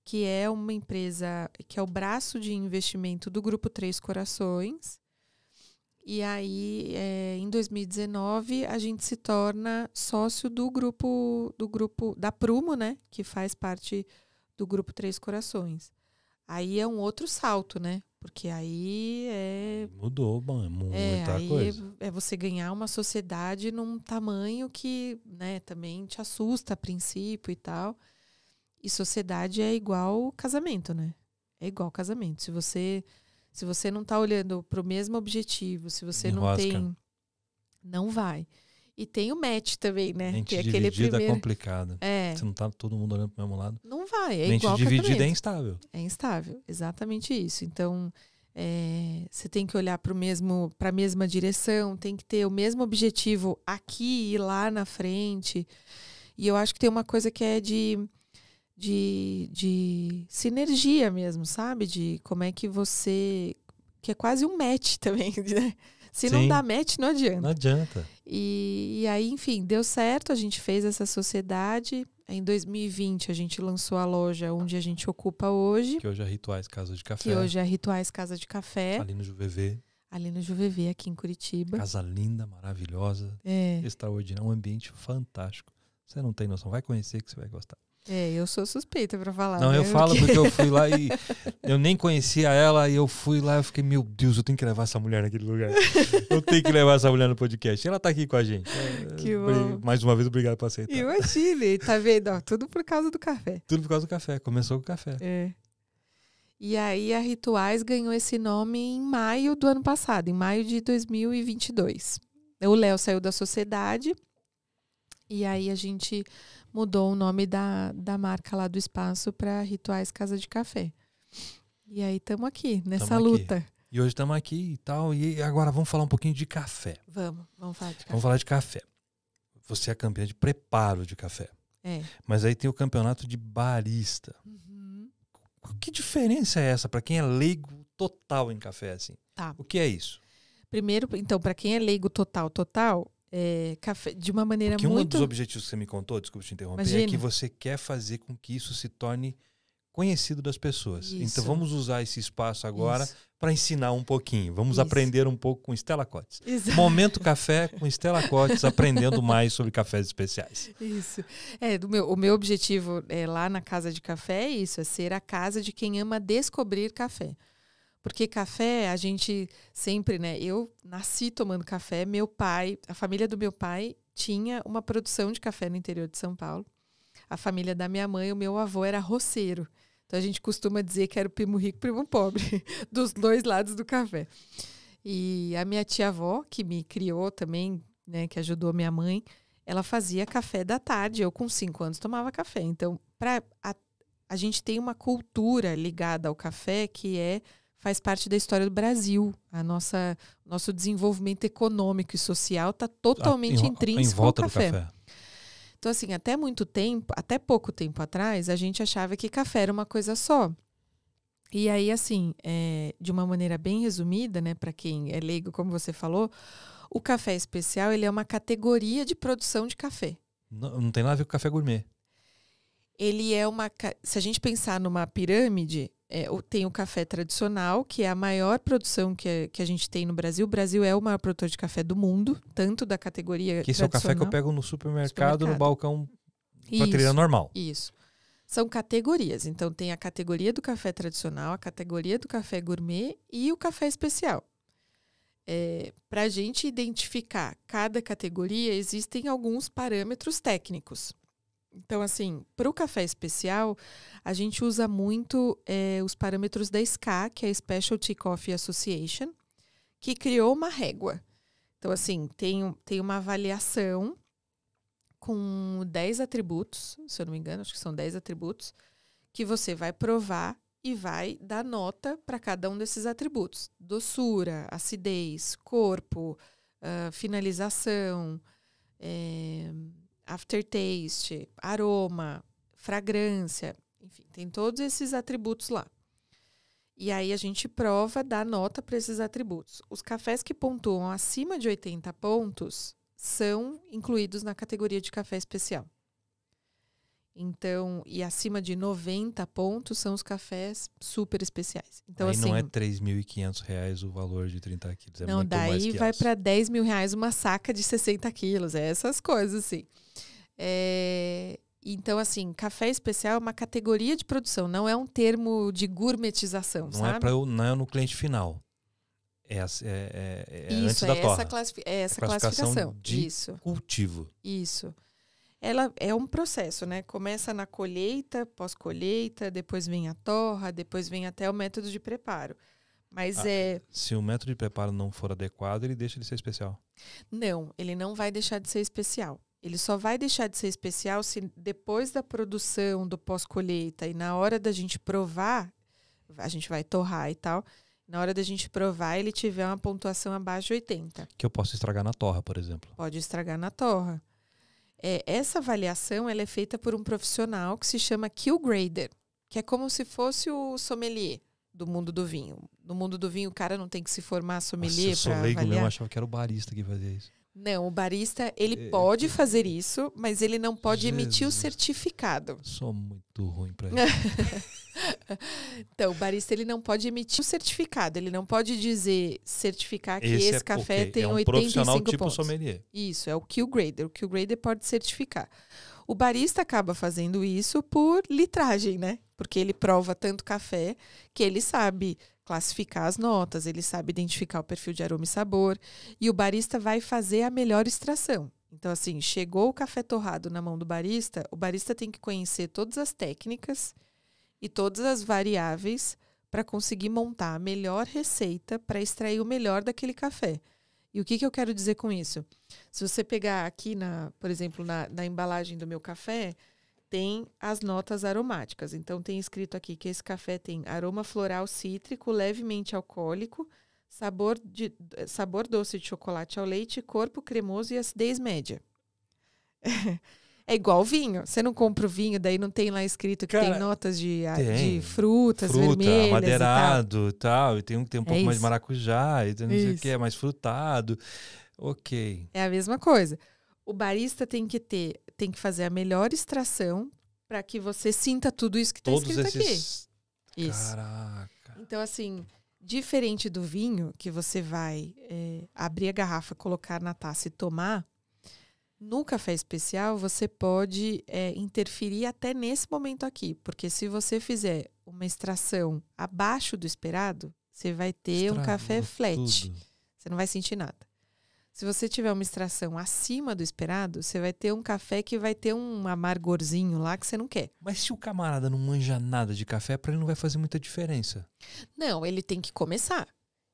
que é uma empresa, que é o braço de investimento do Grupo Três Corações. E aí, em 2019, a gente se torna sócio do grupo da Prumo, né? Que faz parte do Grupo Três Corações. Aí é um outro salto, né? Porque aí mudou, muita coisa. É você ganhar uma sociedade num tamanho que, né, também te assusta a princípio e tal. E sociedade é igual casamento, né? É igual casamento. Se você não está olhando para o mesmo objetivo, se você não tem Não vai. E tem o match também, né? Mente tem aquele dividida primeiro... é complicado. Se não tá todo mundo olhando pro mesmo lado. Não vai, é mente igual dividida casamento. é instável. É instável, exatamente isso. Então, você tem que olhar para a mesma direção, tem que ter o mesmo objetivo aqui e lá na frente. E eu acho que tem uma coisa que é de sinergia mesmo, sabe? De como é que você... Que é quase um match também, né? Se não dá match, não adianta. Não adianta. E aí, enfim, deu certo, a gente fez essa sociedade. Em 2020, a gente lançou a loja onde a gente ocupa hoje. Que hoje é Rituais Casa de Café. Que hoje é Rituais Casa de Café. Ali no Juvevê. Ali no Juvevê, aqui em Curitiba. Casa linda, maravilhosa, extraordinária, um ambiente fantástico. Você não tem noção, vai conhecer que você vai gostar. Eu sou suspeita pra falar. Não, né? eu falo porque eu fui lá e eu nem conhecia ela e eu fui lá e fiquei, meu Deus, eu tenho que levar essa mulher naquele lugar. Eu tenho que levar essa mulher no podcast. Ela tá aqui com a gente. Que bom. Mais uma vez, obrigado por aceitar. Imagine, tá vendo? Ó, tudo por causa do café. Tudo por causa do café, começou com o café. E aí a Rituais ganhou esse nome em maio do ano passado, em maio de 2022. O Léo saiu da sociedade e aí a gente mudou o nome da marca lá do espaço para Rituais Casa de Café. E aí estamos aqui, nessa luta. E hoje estamos aqui e tal. E agora vamos falar um pouquinho de café. Vamos falar de café. Vamos falar de café. Você é campeã de preparo de café. Mas aí tem o campeonato de barista. Que diferença é essa para quem é leigo total em café, assim? Tá. O que é isso? Primeiro, então, para quem é leigo total, café de uma maneira Porque muito... um dos objetivos que você me contou, desculpa te interromper, é que você quer fazer com que isso se torne conhecido das pessoas. Isso. Então vamos usar esse espaço agora para ensinar um pouquinho. Vamos aprender um pouco com Stella Cotes. Exato. Momento Café com Stella Cotes, aprendendo mais sobre cafés especiais. Isso. O meu objetivo lá na Casa de Café é isso, é ser a casa de quem ama descobrir café. Porque café, a gente sempre, né? Eu nasci tomando café, meu pai, a família do meu pai tinha uma produção de café no interior de São Paulo. A família da minha mãe, o meu avô era roceiro. Então a gente costuma dizer que era o primo rico e primo pobre, dos dois lados do café. E a minha tia-avó, que me criou também, né, que ajudou minha mãe, ela fazia café da tarde. Eu, com 5 anos, tomava café. Então, a gente tem uma cultura ligada ao café que faz parte da história do Brasil. Nosso desenvolvimento econômico e social está totalmente intrínseco ao café. Então, assim, até pouco tempo atrás, a gente achava que café era uma coisa só. E aí, assim, de uma maneira bem resumida, né, para quem é leigo, como você falou, o café especial, ele é uma categoria de produção de café. Não tem nada a ver com café gourmet. Ele é se a gente pensar numa pirâmide, tem o café tradicional, que é a maior produção que a gente tem no Brasil. O Brasil é o maior produtor de café do mundo, tanto da categoria que esse é o café que eu pego no supermercado. No balcão, com a trilha normal. Isso. São categorias. Então, tem a categoria do café tradicional, a categoria do café gourmet e o café especial. Para a gente identificar cada categoria, existem alguns parâmetros técnicos. Então, assim, para o café especial, a gente usa muito os parâmetros da SCA, que é a Specialty Coffee Association, que criou uma régua. Então, assim, tem uma avaliação com 10 atributos, se eu não me engano, acho que são 10 atributos, que você vai provar e vai dar nota para cada um desses atributos. Doçura, acidez, corpo, finalização, aftertaste, aroma, fragrância, enfim, tem todos esses atributos lá. E aí a gente prova, dá nota para esses atributos. Os cafés que pontuam acima de 80 pontos são incluídos na categoria de café especial. Então, e acima de 90 pontos são os cafés super especiais. Então, aí assim, não é R$3.500 o valor de 30 quilos. Não, muito mais daí que vai essa. para R$10.000 uma saca de 60 quilos. Essas coisas, assim. Então, assim, café especial é uma categoria de produção. Não é um termo de gourmetização, não sabe? Não é no cliente final. Isso, antes da torra. Essa classificação de isso. cultivo. Isso. Ela é um processo, né? Começa na colheita, pós-colheita, depois vem a torra, depois vem até o método de preparo. Mas Se o método de preparo não for adequado, ele deixa de ser especial. Não, ele não vai deixar de ser especial. Ele só vai deixar de ser especial se depois da produção, do pós-colheita e na hora da gente provar, a gente vai torrar e tal, na hora da gente provar, ele tiver uma pontuação abaixo de 80. Que eu posso estragar na torra, por exemplo. Pode estragar na torra. Essa avaliação ela é feita por um profissional que se chama Q Grader, que é como se fosse o sommelier do mundo do vinho. No mundo do vinho, o cara não tem que se formar sommelier para avaliar. Eu mesmo, achava que era o barista que fazia isso. Não, o barista, ele pode fazer isso, mas ele não pode emitir o certificado. Sou muito ruim para isso. Então, o barista, ele não pode emitir o certificado. Ele não pode certificar que esse café tem 85 profissional pontos. tipo sommelier. Isso, é o Q Grader. O Q Grader pode certificar. O barista acaba fazendo isso por litragem, né? Porque ele prova tanto café que ele sabe classificar as notas, ele sabe identificar o perfil de aroma e sabor, e o barista vai fazer a melhor extração. Então, assim, chegou o café torrado na mão do barista, o barista tem que conhecer todas as técnicas e todas as variáveis para conseguir montar a melhor receita para extrair o melhor daquele café. E o que eu quero dizer com isso? Se você pegar aqui, por exemplo, na embalagem do meu café, tem as notas aromáticas. Então, tem escrito aqui que esse café tem aroma floral cítrico, levemente alcoólico, sabor doce de chocolate ao leite, corpo cremoso e acidez média. É igual vinho. Você não compra o vinho, daí não tem lá escrito que tem notas de frutas vermelhas amadeirado e tal. E tem um que tem um pouco mais isso. de maracujá, e não sei o que, é mais frutado. Ok. É a mesma coisa. O barista tem que fazer a melhor extração para que você sinta tudo isso que está escrito aqui. Isso. Caraca. Então, assim, diferente do vinho, que você vai abrir a garrafa, colocar na taça e tomar, no café especial você pode interferir até nesse momento aqui. Porque se você fizer uma extração abaixo do esperado, você vai ter um café flat. Tudo. Você não vai sentir nada. Se você tiver uma extração acima do esperado, você vai ter um café que vai ter um amargorzinho lá que você não quer. Mas se o camarada não manja nada de café, para ele não vai fazer muita diferença. Não, ele tem que começar.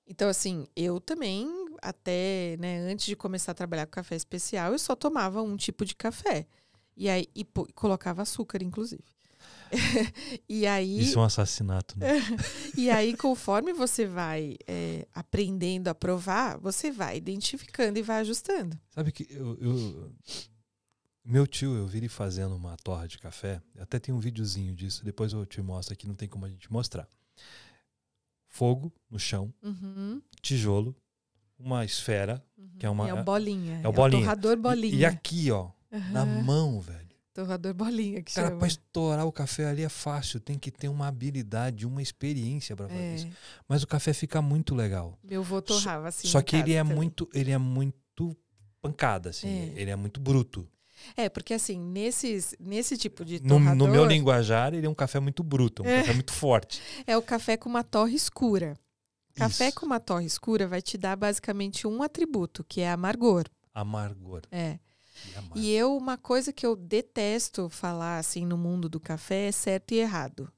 Então, assim, eu também, até, antes de começar a trabalhar com café especial, eu só tomava um tipo de café. E colocava açúcar, inclusive. E aí, isso é um assassinato, né? E aí, conforme você vai aprendendo a provar, você vai identificando e vai ajustando. Sabe que meu tio, eu vi ele fazendo uma torra de café. Até tem um videozinho disso. Depois eu te mostro aqui, não tem como a gente mostrar. Fogo no chão, tijolo, uma esfera, que é uma... É o bolinha. É o bolinha. torrador bolinha. E aqui, ó, na mão, velho. Torrador bolinha que Cara, chama. para estourar o café ali é fácil, tem que ter uma habilidade, uma experiência para fazer isso. Mas o café fica muito legal. Meu avô torrava assim. Só que ele é muito pancada, assim, ele é muito bruto. Porque assim, nesse tipo de torrador... No meu linguajar, ele é um café muito bruto, um café muito forte. É o café com uma torre escura. Café com uma torre escura vai te dar basicamente um atributo, que é amargor. Amargor. E uma coisa que eu detesto falar assim no mundo do café é certo e errado.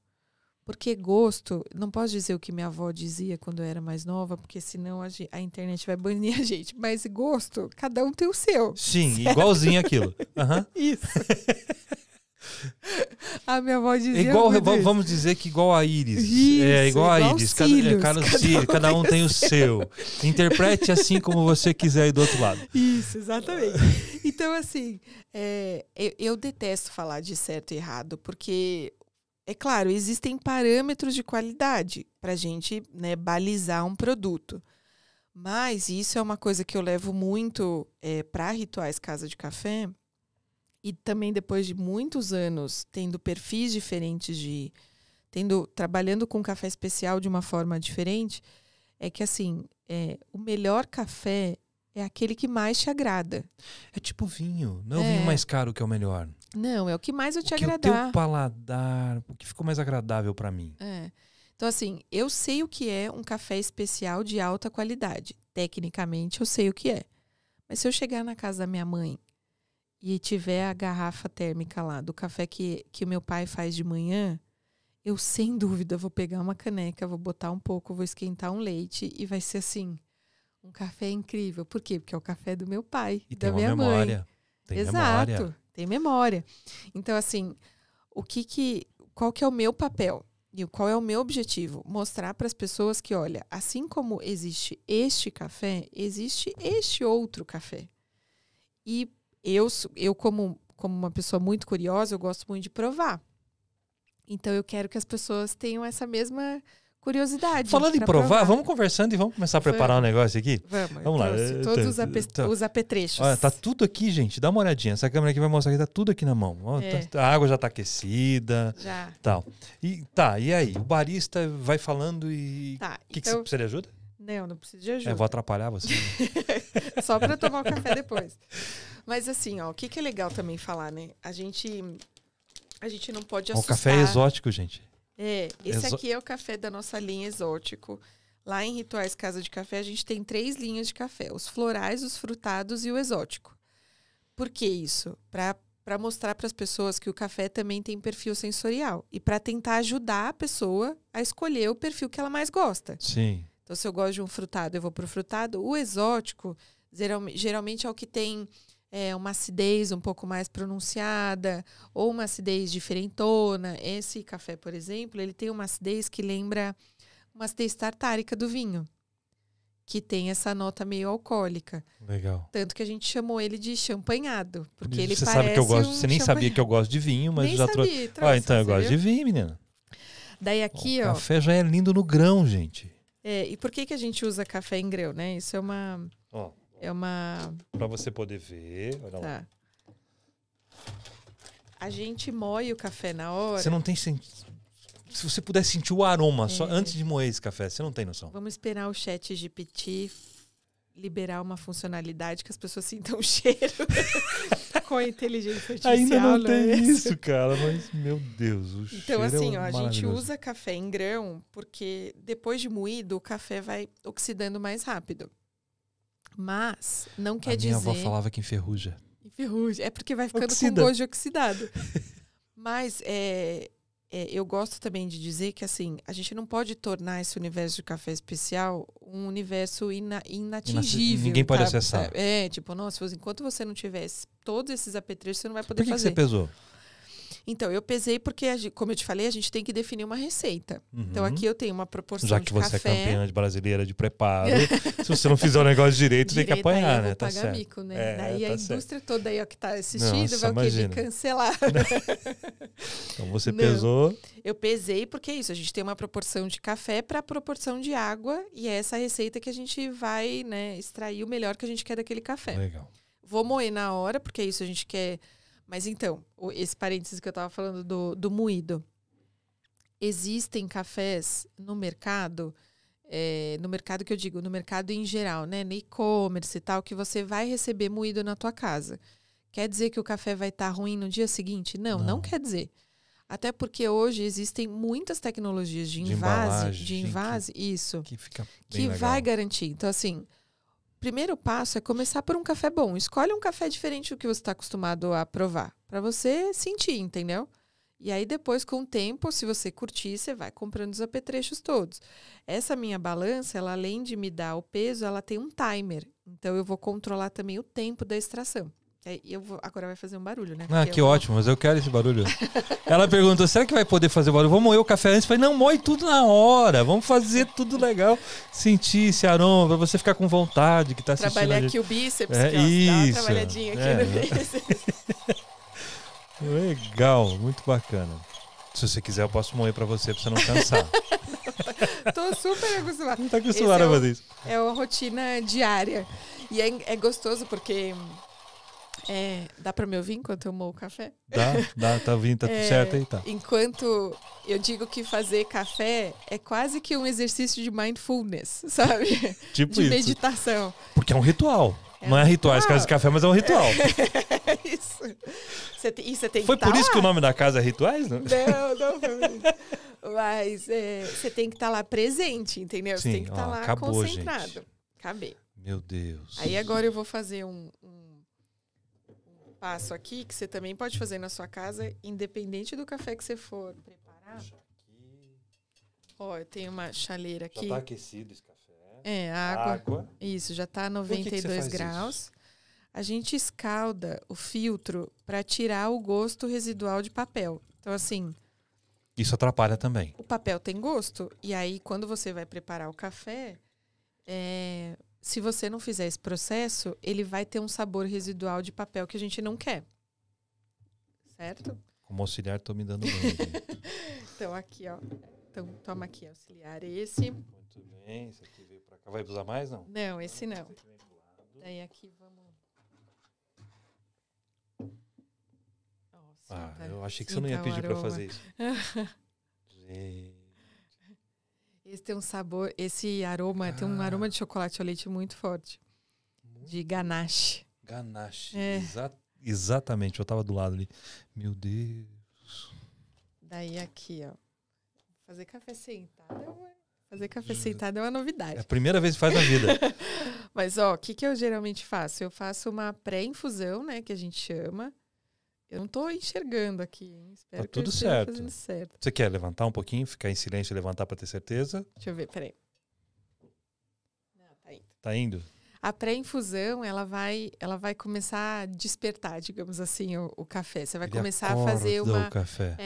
Porque gosto, não posso dizer o que minha avó dizia quando eu era mais nova, porque senão a internet vai banir a gente. Mas gosto, cada um tem o seu. Sim, certo? Igualzinho aquilo. Isso. A minha avó dizia igual, vamos dizer que igual a Íris. Isso, igual a Íris. Cada um tem o seu. Interprete assim como você quiser aí do outro lado. Isso, exatamente. Então, assim, eu detesto falar de certo e errado, porque, é claro, existem parâmetros de qualidade para a gente balizar um produto. Mas isso é uma coisa que eu levo muito para Rituais Casa de Café. E também depois de muitos anos tendo perfis diferentes, trabalhando com café especial de uma forma diferente, é que assim, o melhor café é aquele que mais te agrada. É tipo vinho, não é o vinho mais caro que é o melhor. Não, é o que mais vai te agradar. O teu paladar, o que ficou mais agradável para mim. Então assim, eu sei o que é um café especial de alta qualidade. Tecnicamente eu sei o que é. Mas se eu chegar na casa da minha mãe e tiver a garrafa térmica lá do café que o meu pai faz de manhã eu sem dúvida vou pegar uma caneca, vou botar um pouco, vou esquentar um leite e vai ser assim, um café incrível. Por quê? Porque é o café do meu pai, E da tem uma minha memória. mãe. Tem Exato, memória. tem memória. Então, assim, qual que é o meu papel? E qual é o meu objetivo? Mostrar para as pessoas que, olha, assim como existe este café, existe este outro café. E eu como uma pessoa muito curiosa, eu gosto muito de provar. Então, eu quero que as pessoas tenham essa mesma curiosidade. Falando em provar, vamos conversando e vamos começar a preparar um negócio aqui? Vamos lá. Todos os apetrechos. Olha, tá tudo aqui, gente. Dá uma olhadinha. Essa câmera aqui vai mostrar que tá tudo aqui na mão. Ó, a água já tá aquecida. Já. Tal. E aí? O barista vai falando e... Tá. Que você precisa de ajuda? Não preciso de ajuda. Vou atrapalhar você. Só para tomar o café depois. Mas assim, ó, o que é legal também falar, né? A gente não pode assustar. O café é exótico, gente. Esse aqui é o café da nossa linha exótico. Lá em Rituais Casa de Café, a gente tem 3 linhas de café. Os florais, os frutados e o exótico. Por que isso? Para mostrar para as pessoas que o café também tem perfil sensorial. E para tentar ajudar a pessoa a escolher o perfil que ela mais gosta. Sim. Então, se eu gosto de um frutado, eu vou para o frutado. O exótico, geralmente é o que tem uma acidez um pouco mais pronunciada ou uma acidez diferentona. Esse café, por exemplo, ele tem uma acidez que lembra uma acidez tartárica do vinho, que tem essa nota meio alcoólica. Legal. Tanto que a gente chamou ele de champanhado, porque ele você parece sabe que eu gosto. Você nem sabia que eu gosto de vinho, mas nem já trouxe. Então eu gosto de vinho, menina. Daí aqui, o café já é lindo no grão, gente. E por que a gente usa café em grão, né? Isso é uma... Para você poder ver, olha lá. A gente moe o café na hora. Você não tem se você puder sentir o aroma só antes de moer esse café, você não tem noção. Vamos esperar o chat GPT liberar uma funcionalidade que as pessoas sintam o cheiro com a inteligência artificial. Ainda não tem isso, cara, mas meu Deus, o então, cheiro assim, é a gente usa café em grão porque depois de moído, o café vai oxidando mais rápido. Mas não quer dizer... Minha avó falava que enferruja. Enferruja. É porque vai ficando com gosto de oxidado. Mas eu gosto também de dizer que assim, a gente não pode tornar esse universo de café especial um universo inatingível. Ninguém pode acessar. Nossa, enquanto você não tivesse todos esses apetrechos, você não vai poder fazer. Por que você pesou? Então, eu pesei porque, como eu te falei, a gente tem que definir uma receita. Então, aqui eu tenho uma proporção de café. Já que você é campeã brasileira de preparo, se você não fizer o negócio direito, tem que apanhar, né? Tá pagar certo. mico, né? Daí a indústria toda aí, ó, que tá assistindo, Nossa, vai me cancelar. Então, você pesou... Eu pesei porque é isso, a gente tem uma proporção de café para a proporção de água e é essa receita que a gente vai, né, extrair o melhor que a gente quer daquele café. Legal. Vou moer na hora, porque é isso, a gente quer... Mas então, esse parênteses que eu estava falando do moído. Existem cafés no mercado que eu digo, no mercado em geral, né? No e-commerce e tal, que você vai receber moído na tua casa. Quer dizer que o café vai estar ruim no dia seguinte? Não quer dizer. Até porque hoje existem muitas tecnologias de invase, isso, que vai garantir. Então, assim... Primeiro passo é começar por um café bom. Escolhe um café diferente do que você está acostumado a provar, para você sentir, entendeu? E aí depois, com o tempo, se você curtir, você vai comprando os apetrechos todos. Essa minha balança, ela além de me dar o peso, ela tem um timer. Então eu vou controlar também o tempo da extração. Agora vai fazer um barulho, né? Que ótimo, mas eu quero esse barulho. Ela perguntou, será que vai poder fazer barulho? Vamos moer o café antes? Eu falei, não, moe tudo na hora. Vamos fazer tudo legal. Sentir esse aroma, pra você ficar com vontade. Que tá assistindo. Trabalhar aqui o bíceps, isso. Dá uma trabalhadinha aqui no bíceps. Legal, muito bacana. Se você quiser, eu posso moer pra você não cansar. Tô super acostumada. Não tá acostumada a fazer isso. É uma rotina diária. E é gostoso porque... dá pra me ouvir enquanto eu moo o café? Dá, tá ouvindo, tá tudo certo aí, tá. Enquanto eu digo que fazer café é quase que um exercício de mindfulness, sabe? Tipo de isso. meditação. Porque é um ritual. Não é rituais casa de café, mas é um ritual. Isso. Você tem foi que por isso lá. que o nome da casa é Rituais, não? Não foi isso. Mas você tem que estar lá presente, entendeu? Você tem que estar lá concentrado. Gente. Acabei. Meu Deus. Aí agora eu vou fazer um passo aqui que você também pode fazer na sua casa, independente do café que você for preparar. Ó, eu tenho uma chaleira aqui. Já tá aquecido esse café. Água. Isso, já tá a 92 graus. Isso? A gente escalda o filtro para tirar o gosto residual de papel. Então, assim... Isso atrapalha também. O papel tem gosto. E aí, quando você vai preparar o café, se você não fizer esse processo, ele vai ter um sabor residual de papel que a gente não quer. Certo? Como auxiliar, tô me dando bem. Então, aqui, ó. Então, toma aqui, auxiliar esse. Muito bem. Esse aqui veio pra cá. Vai usar mais, não? Não, esse não. Esse aqui vem pro lado. Daí aqui, vamos... Eu achei que você não ia pedir pra fazer isso. Gente. Esse tem um sabor, esse aroma, tem um aroma de chocolate ao leite muito forte. De ganache. Ganache. Exatamente, eu tava do lado ali. Meu Deus. Daí aqui, ó. Fazer café sentado é uma novidade. É a primeira vez que faz na vida. Mas, ó, o que eu geralmente faço? Eu faço uma pré-infusão, né, que a gente chama. Eu não tô enxergando aqui, hein? Espero tá que eu tudo esteja fazendo certo. Você quer levantar um pouquinho, ficar em silêncio e levantar para ter certeza? Deixa eu ver, peraí. Não, tá indo. Tá indo? A pré-infusão, ela vai começar a despertar, digamos assim, o café. Você vai começar a fazer uma... O café.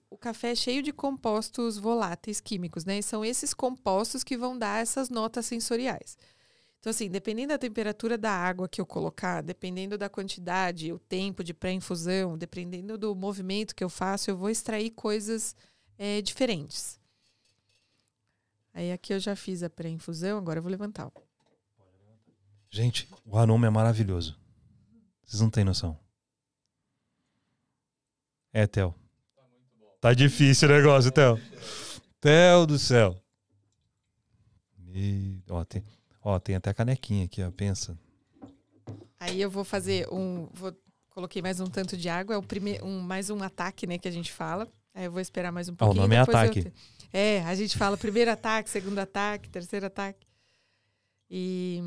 O café é cheio de compostos voláteis químicos, né? E são esses compostos que vão dar essas notas sensoriais. Então, assim, dependendo da temperatura da água que eu colocar, dependendo da quantidade, o tempo de pré-infusão, dependendo do movimento que eu faço, eu vou extrair coisas diferentes. Aí aqui eu já fiz a pré-infusão, agora eu vou levantar. Gente, o aroma é maravilhoso. Vocês não têm noção. Theo. Tá muito bom. Tá difícil o negócio, Theo. Theo do céu. Tem até a canequinha aqui, ó. Pensa. Aí eu vou fazer coloquei mais um tanto de água, mais um ataque, né, que a gente fala. Aí eu vou esperar mais um pouquinho. O nome é ataque. A gente fala primeiro ataque, segundo ataque, terceiro ataque. E...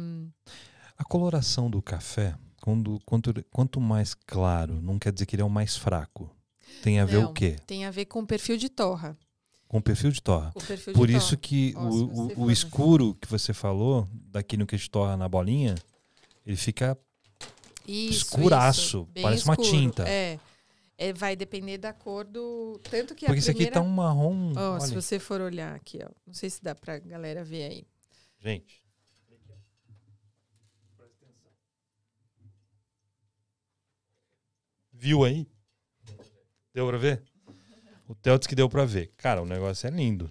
A coloração do café, quanto mais claro, não quer dizer que ele é o mais fraco. Tem a ver o quê? Tem a ver com o perfil de torra. Com o perfil de torra. Por isso que o escuro que você falou, daquilo que a gente torra na bolinha, ele fica escuraço, parece escuro. Uma tinta. Vai depender da cor do... Tanto que porque esse aqui tá um marrom... se você for olhar aqui, ó. Não sei se dá pra galera ver aí. Gente. Viu aí? Deu pra ver? O Theo disse que deu pra ver. Cara, o negócio é lindo.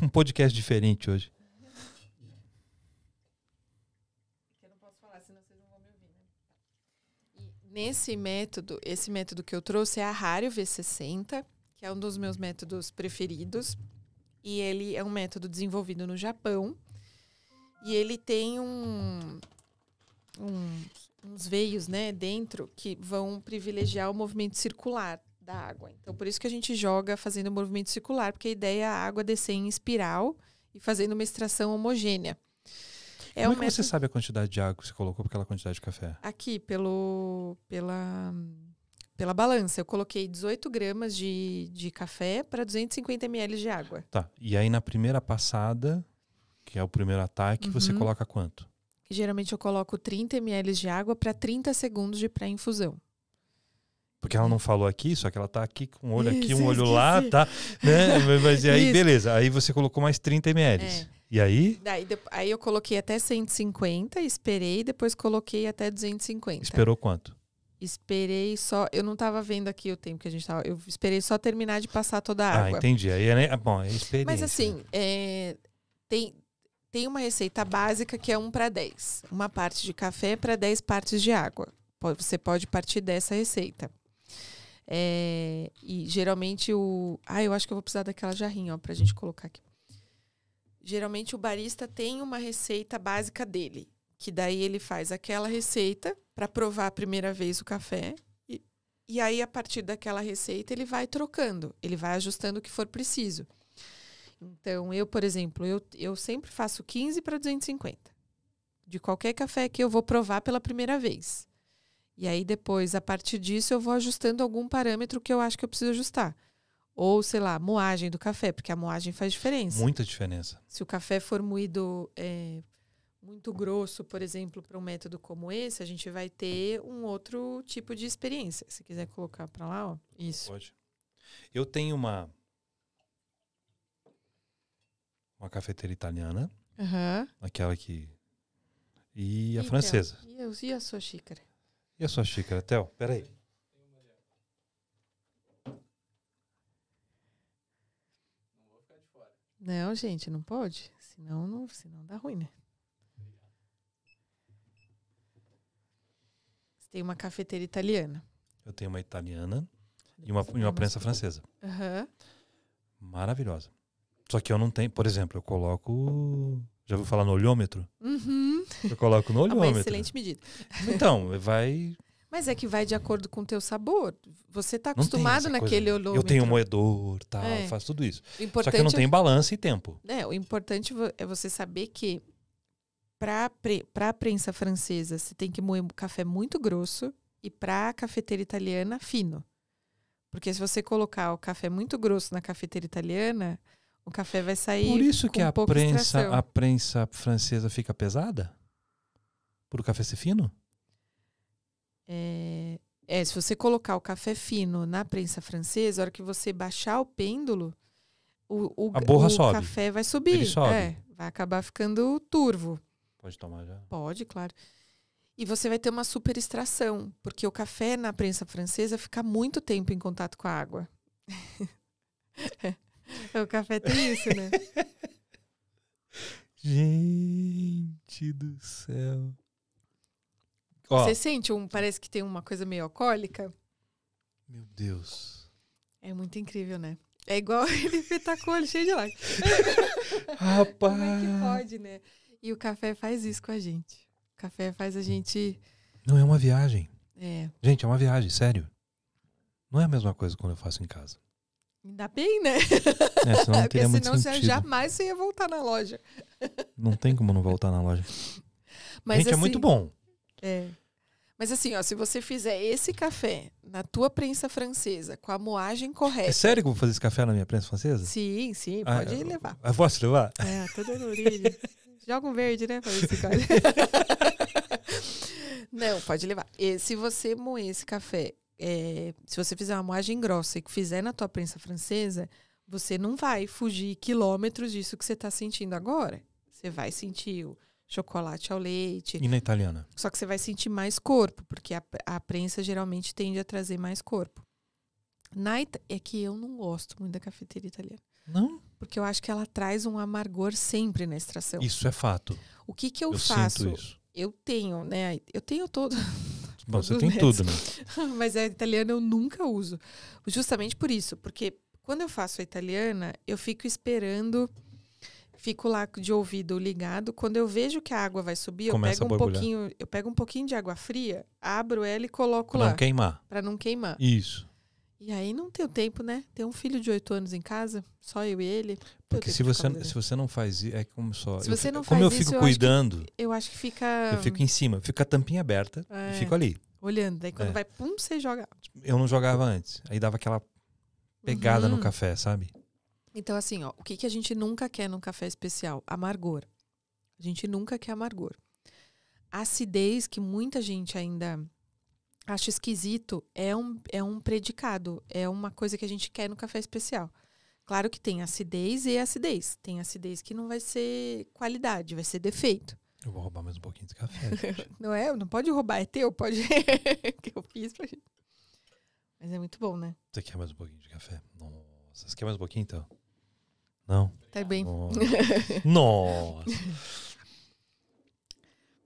Um podcast diferente hoje. Eu não posso falar, senão vocês não vão me ouvir, né? E nesse método, esse método que eu trouxe é a Hario V60, que é um dos meus métodos preferidos. E ele é um método desenvolvido no Japão. E ele tem uns veios, né, dentro que vão privilegiar o movimento circular da água. Então, por isso que a gente joga fazendo o movimento circular, porque a ideia é a água descer em espiral e fazendo uma extração homogênea. Como é que você sabe a quantidade de água que você colocou para aquela quantidade de café? Aqui, pela balança, eu coloquei 18 gramas de café para 250 ml de água. Tá, e aí na primeira passada, que é o primeiro ataque, você coloca quanto? Geralmente eu coloco 30 ml de água para 30 segundos de pré-infusão. Porque ela não falou aqui, só que ela tá aqui com um olho aqui, um olho lá, tá? Né? Mas e aí, beleza. Aí você colocou mais 30 ml. E aí? Aí eu coloquei até 150, esperei, depois coloquei até 250. Esperou quanto? Esperei só... Eu não tava vendo aqui o tempo que a gente tava... Eu esperei só terminar de passar toda a água. Entendi. Aí é experiência. Mas assim, tem uma receita básica que é 1 para 10. Uma parte de café para 10 partes de água. Você pode partir dessa receita. E geralmente eu acho que eu vou precisar daquela jarrinha, ó, pra gente colocar aqui. Geralmente o barista tem uma receita básica dele. Que daí ele faz aquela receita para provar a primeira vez o café. E aí, a partir daquela receita, ele vai trocando. Ele vai ajustando o que for preciso. Então, eu, por exemplo, eu sempre faço 15 para 250. De qualquer café que eu vou provar pela primeira vez. E aí, depois, a partir disso, eu vou ajustando algum parâmetro que eu acho que eu preciso ajustar. Ou, sei lá, moagem do café, porque a moagem faz diferença. Muita diferença. Se o café for moído muito grosso, por exemplo, para um método como esse, a gente vai ter um outro tipo de experiência. Se quiser colocar para lá, ó. Isso. Pode. Eu tenho uma cafeteira italiana, aquela que... E a francesa. E a sua xícara? E a sua xícara, Theo? Peraí. Não, gente, não pode. Senão dá ruim, né? Você tem uma cafeteira italiana. Eu tenho uma italiana e uma prensa francesa. Maravilhosa. Só que eu não tenho... Por exemplo, eu coloco... Já ouviu falar no olhômetro? Eu coloco no olhômetro. É uma excelente medida. Então, vai... Mas é que vai de acordo com o teu sabor. Você está acostumado naquele olhômetro. Eu tenho um moedor, tal, eu faço tudo isso. Só que eu não tenho balança e tempo. O importante é você saber que para a prensa francesa você tem que moer um café muito grosso e para a cafeteira italiana fino. Porque se você colocar o café muito grosso na cafeteira italiana, o café vai sair Por isso com que a extração. prensa francesa fica pesada? Por o café ser fino? Se você colocar o café fino na prensa francesa, a hora que você baixar o pêndulo, a borra o sobe. café vai subir. Ele sobe. Vai acabar ficando turvo. Pode tomar já? Pode, claro. E você vai ter uma super extração, porque o café na prensa francesa fica muito tempo em contato com a água. O café tem isso, né? Gente do céu. Você sente parece que tem uma coisa meio alcoólica? Meu Deus. É muito incrível, né? É igual ele petacou, ele cheio de lágrimas. Rapaz. Como é que pode, né? E o café faz isso com a gente. O café faz a gente... Não, é uma viagem. Gente, é uma viagem, sério. Não é a mesma coisa quando eu faço em casa. Ainda bem, né? Senão não teria muito sentido. Senão jamais você ia voltar na loja. Não tem como não voltar na loja. Mas, gente, assim, é muito bom. Mas assim, ó, se você fizer esse café na tua prensa francesa, com a moagem correta... É sério que eu vou fazer esse café na minha prensa francesa? Sim, pode levar. Eu posso levar? Toda orelha. Joga um verde, né? Pra ver se cai. Não, pode levar. E se você moer esse café, se você fizer uma moagem grossa e fizer na tua prensa francesa, você não vai fugir quilômetros disso que você está sentindo agora. Você vai sentir o chocolate ao leite. E na italiana? Só que você vai sentir mais corpo, porque a prensa geralmente tende a trazer mais corpo. É que eu não gosto muito da cafeteira italiana. Não? Porque eu acho que ela traz um amargor sempre na extração. Isso é fato. O que eu faço? Sinto isso. Eu tenho, né? Eu tenho todo... Bom, você tem tudo, né? Mas a italiana eu nunca uso. Justamente por isso. Porque quando eu faço a italiana, eu fico esperando... Fico lá de ouvido ligado. Quando eu vejo que a água vai subir, eu pego um pouquinho de água fria, abro ela e coloco lá. Pra não queimar. Pra não queimar. Isso. E aí não tenho tempo, né? Tem um filho de 8 anos em casa, só eu e ele. Porque se você não faz isso, é como só... Se você não como faz eu fico isso, cuidando... Eu acho que fica... Eu fico em cima, fico com a tampinha aberta e fico ali. Olhando. Daí quando vai, pum, você joga. Eu não jogava antes. Aí dava aquela pegada no café, sabe? Então, assim, ó, o que a gente nunca quer num café especial? Amargor. A gente nunca quer amargor. A acidez, que muita gente ainda acha esquisito, é um predicado. É uma coisa que a gente quer no café especial. Claro que tem acidez e acidez. Tem acidez que não vai ser qualidade, vai ser defeito. Eu vou roubar mais um pouquinho de café. Não é? Não pode roubar, é teu, pode... que eu fiz pra gente. Mas é muito bom, né? Você quer mais um pouquinho de café? Nossa, você quer mais um pouquinho, então? Não? Tá bem. Nossa!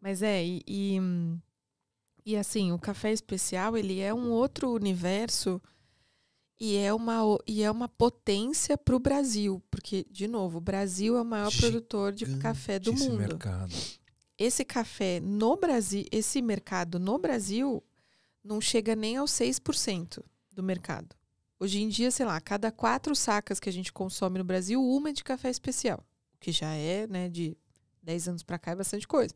Mas e assim, o café especial, ele é um outro universo e é uma potência para o Brasil. Porque, de novo, o Brasil é o maior produtor de café do mundo. Mercado. Esse café no Brasil, esse mercado no Brasil não chega nem aos 6% do mercado. Hoje em dia, sei lá, a cada 4 sacas que a gente consome no Brasil, uma é de café especial. O que já é, né, de 10 anos para cá é bastante coisa.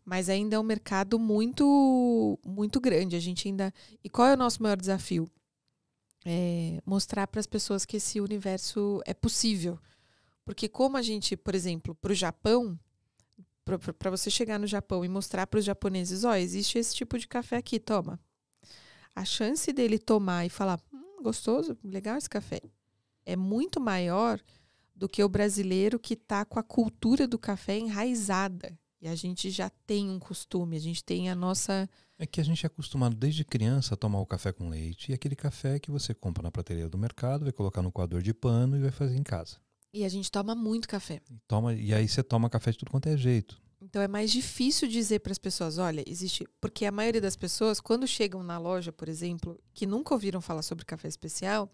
Mas ainda é um mercado muito, muito grande. A gente ainda... E qual é o nosso maior desafio? mostrar para as pessoas que esse universo é possível. Porque como a gente, por exemplo, para o Japão, para você chegar no Japão e mostrar para os japoneses, existe esse tipo de café aqui, toma. A chance dele tomar e falar, gostoso, legal esse café, é muito maior do que o brasileiro que está com a cultura do café enraizada. E a gente já tem um costume, a gente tem a nossa... É que a gente é acostumado desde criança a tomar o café com leite, e aquele café que você compra na prateleira do mercado, vai colocar no coador de pano e vai fazer em casa. E a gente toma muito café. E aí você toma café de tudo quanto é jeito. Então é mais difícil dizer para as pessoas, olha, existe... Porque a maioria das pessoas, quando chegam na loja, por exemplo, que nunca ouviram falar sobre café especial,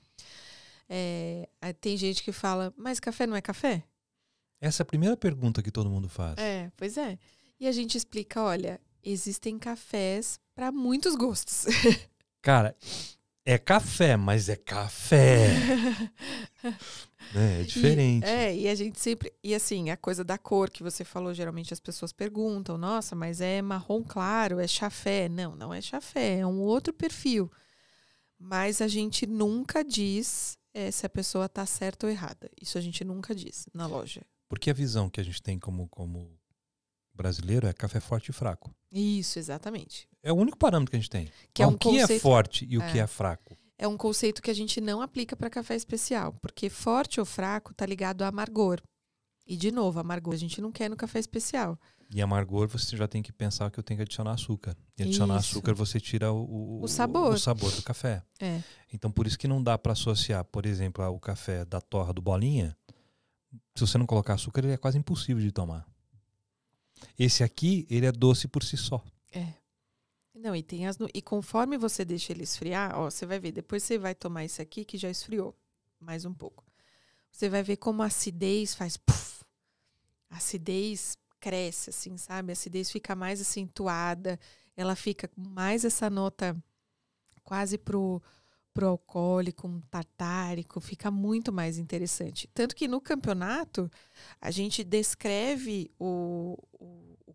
tem gente que fala, mas café não é café? Essa é a primeira pergunta que todo mundo faz. Pois é. E a gente explica, olha, existem cafés para muitos gostos. Cara, é café, mas é café. É diferente. E a gente sempre... E assim, a coisa da cor que você falou, geralmente as pessoas perguntam, nossa, mas é marrom claro, é chafé. Não, não é chafé, é um outro perfil. Mas a gente nunca diz se a pessoa está certa ou errada. Isso a gente nunca diz na loja. Porque a visão que a gente tem como brasileiro é café forte e fraco. Isso, exatamente. É o único parâmetro que a gente tem. Que é um conceito... que é forte e o que é fraco. É um conceito que a gente não aplica para café especial. Porque forte ou fraco está ligado a amargor. E, de novo, amargor a gente não quer no café especial. E amargor você já tem que pensar que eu tenho que adicionar açúcar. E adicionar açúcar você tira o sabor do café. Então, por isso que não dá para associar, por exemplo, o café da torra do Bolinha. Se você não colocar açúcar, ele é quase impossível de tomar. Esse aqui, ele é doce por si só. Não, e conforme você deixa ele esfriar, você vai ver, depois você vai tomar esse aqui que já esfriou mais um pouco. Você vai ver como a acidez faz puff. A acidez cresce, assim, sabe? A acidez fica mais acentuada, ela fica com mais essa nota quase pro alcoólico, um tartárico, fica muito mais interessante. Tanto que no campeonato, a gente descreve o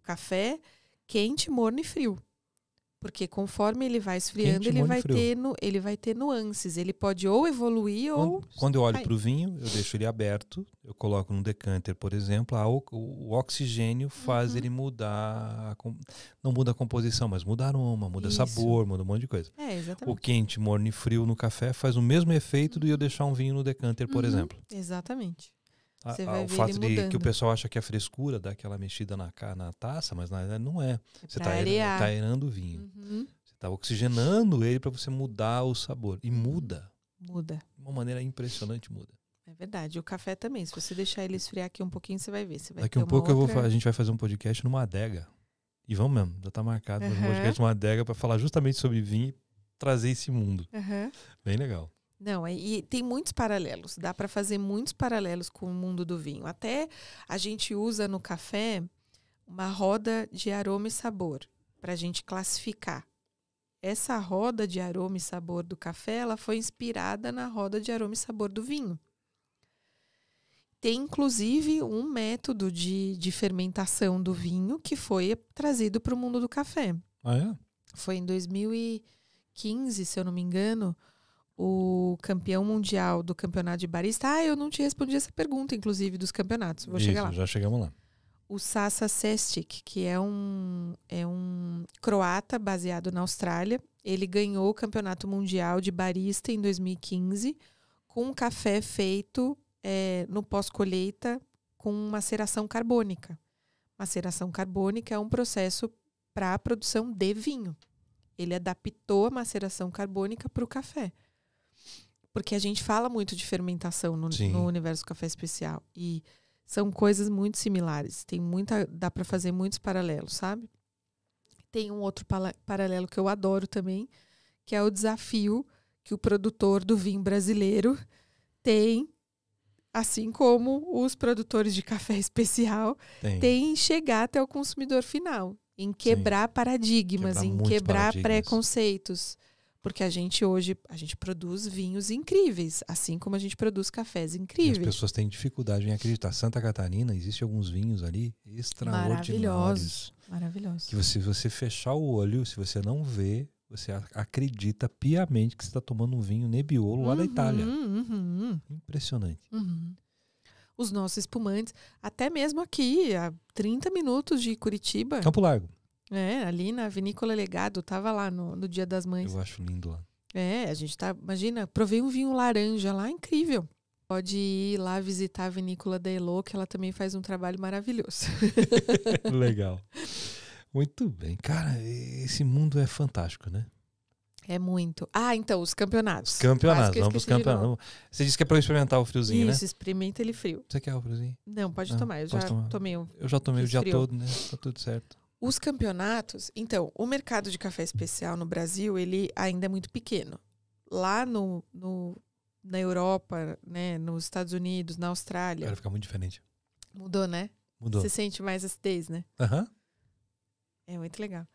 café quente, morno e frio. Porque conforme ele vai esfriando, ele vai ter nuances. Ele pode ou evoluir ou... Quando eu olho para o vinho, eu deixo ele aberto, eu coloco num decanter, por exemplo, o oxigênio faz ele mudar, não muda a composição, mas muda aroma, muda sabor, muda um monte de coisa. Exatamente. O quente, morno e frio no café faz o mesmo efeito de eu deixar um vinho no decanter, por exemplo. Exatamente. Você vai ver fato de que o pessoal acha que é frescura, dá aquela mexida na taça, mas na verdade não é. Você está aerando o vinho. Você está oxigenando ele para você mudar o sabor. E muda. Muda. De uma maneira impressionante, muda. É verdade. O café também. Se você deixar ele esfriar aqui um pouquinho, você vai ver. Daqui um pouco a gente vai fazer um podcast numa adega. E vamos mesmo, já está marcado um podcast numa adega para falar justamente sobre vinho e trazer esse mundo. Bem legal. Não, e tem muitos paralelos. Dá para fazer muitos paralelos com o mundo do vinho. Até a gente usa no café uma roda de aroma e sabor para a gente classificar. Essa roda de aroma e sabor do café, ela foi inspirada na roda de aroma e sabor do vinho. Tem, inclusive, um método de fermentação do vinho que foi trazido para o mundo do café. Foi em 2015, se eu não me engano, o campeão mundial do campeonato de barista. Eu não te respondi essa pergunta, inclusive, dos campeonatos. Vou chegar lá. Já chegamos lá. O Sasa Sestic, que é um croata baseado na Austrália. Ele ganhou o campeonato mundial de barista em 2015 com um café feito no pós-colheita com maceração carbônica. Maceração carbônica é um processo para a produção de vinho. Ele adaptou a maceração carbônica para o café. Porque a gente fala muito de fermentação no universo do café especial. E são coisas muito similares. Dá para fazer muitos paralelos, sabe? Tem um outro paralelo que eu adoro também, que é o desafio que o produtor do vinho brasileiro tem, assim como os produtores de café especial têm em chegar até o consumidor final. Em quebrar paradigmas, em quebrar preconceitos. Porque a gente hoje produz vinhos incríveis, assim como a gente produz cafés incríveis. E as pessoas têm dificuldade em acreditar. Santa Catarina, existem alguns vinhos ali extraordinários. Maravilhosos. Que se você fechar o olho, se você não vê, você acredita piamente que você está tomando um vinho Nebbiolo lá da Itália. Impressionante. Os nossos espumantes, até mesmo aqui, a 30 minutos de Curitiba. Campo Largo. Ali na Vinícola Legado, tava lá no Dia das Mães. Eu acho lindo lá. A gente tá, imagina, provei um vinho laranja lá, incrível. Pode ir lá visitar a Vinícola da Elo, que ela também faz um trabalho maravilhoso. Legal. Muito bem. Cara, esse mundo é fantástico, né? É muito. Então, os campeonatos. Vamos para os campeonatos. Você disse que é para eu experimentar o friozinho, né? Isso, experimenta ele frio. Você quer o friozinho? Não, pode tomar. Eu já tomei um. Eu já tomei o dia todo, né? Tá tudo certo. Os campeonatos... Então, o mercado de café especial no Brasil, ele ainda é muito pequeno. Lá na Europa, né, nos Estados Unidos, na Austrália... Vai ficar muito diferente. Mudou, né? Mudou. Você sente mais acidez, né? É muito legal.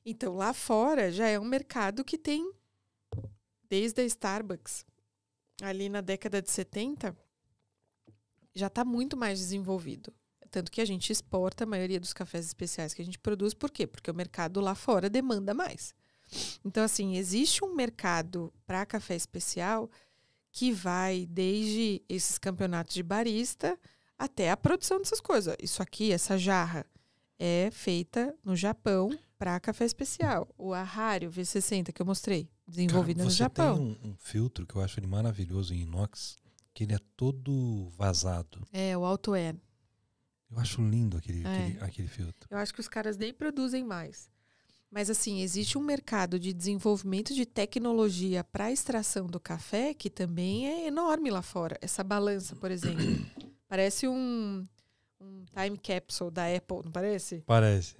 Então, lá fora já é um mercado que tem, desde a Starbucks, ali na década de 70, já está muito mais desenvolvido. Tanto que a gente exporta a maioria dos cafés especiais que a gente produz. Por quê? Porque o mercado lá fora demanda mais. Então, assim, existe um mercado para café especial que vai desde esses campeonatos de barista até a produção dessas coisas. Isso aqui, essa jarra, é feita no Japão para café especial. O Arrário V60 que eu mostrei, desenvolvido no Japão. Você tem um filtro que eu acho ele maravilhoso em inox, que ele é todo vazado. O Alto Air. Eu acho lindo aquele filtro. Eu acho que os caras nem produzem mais. Mas, assim, existe um mercado de desenvolvimento de tecnologia para a extração do café que também é enorme lá fora. Essa balança, por exemplo, parece um time capsule da Apple, não parece? Parece.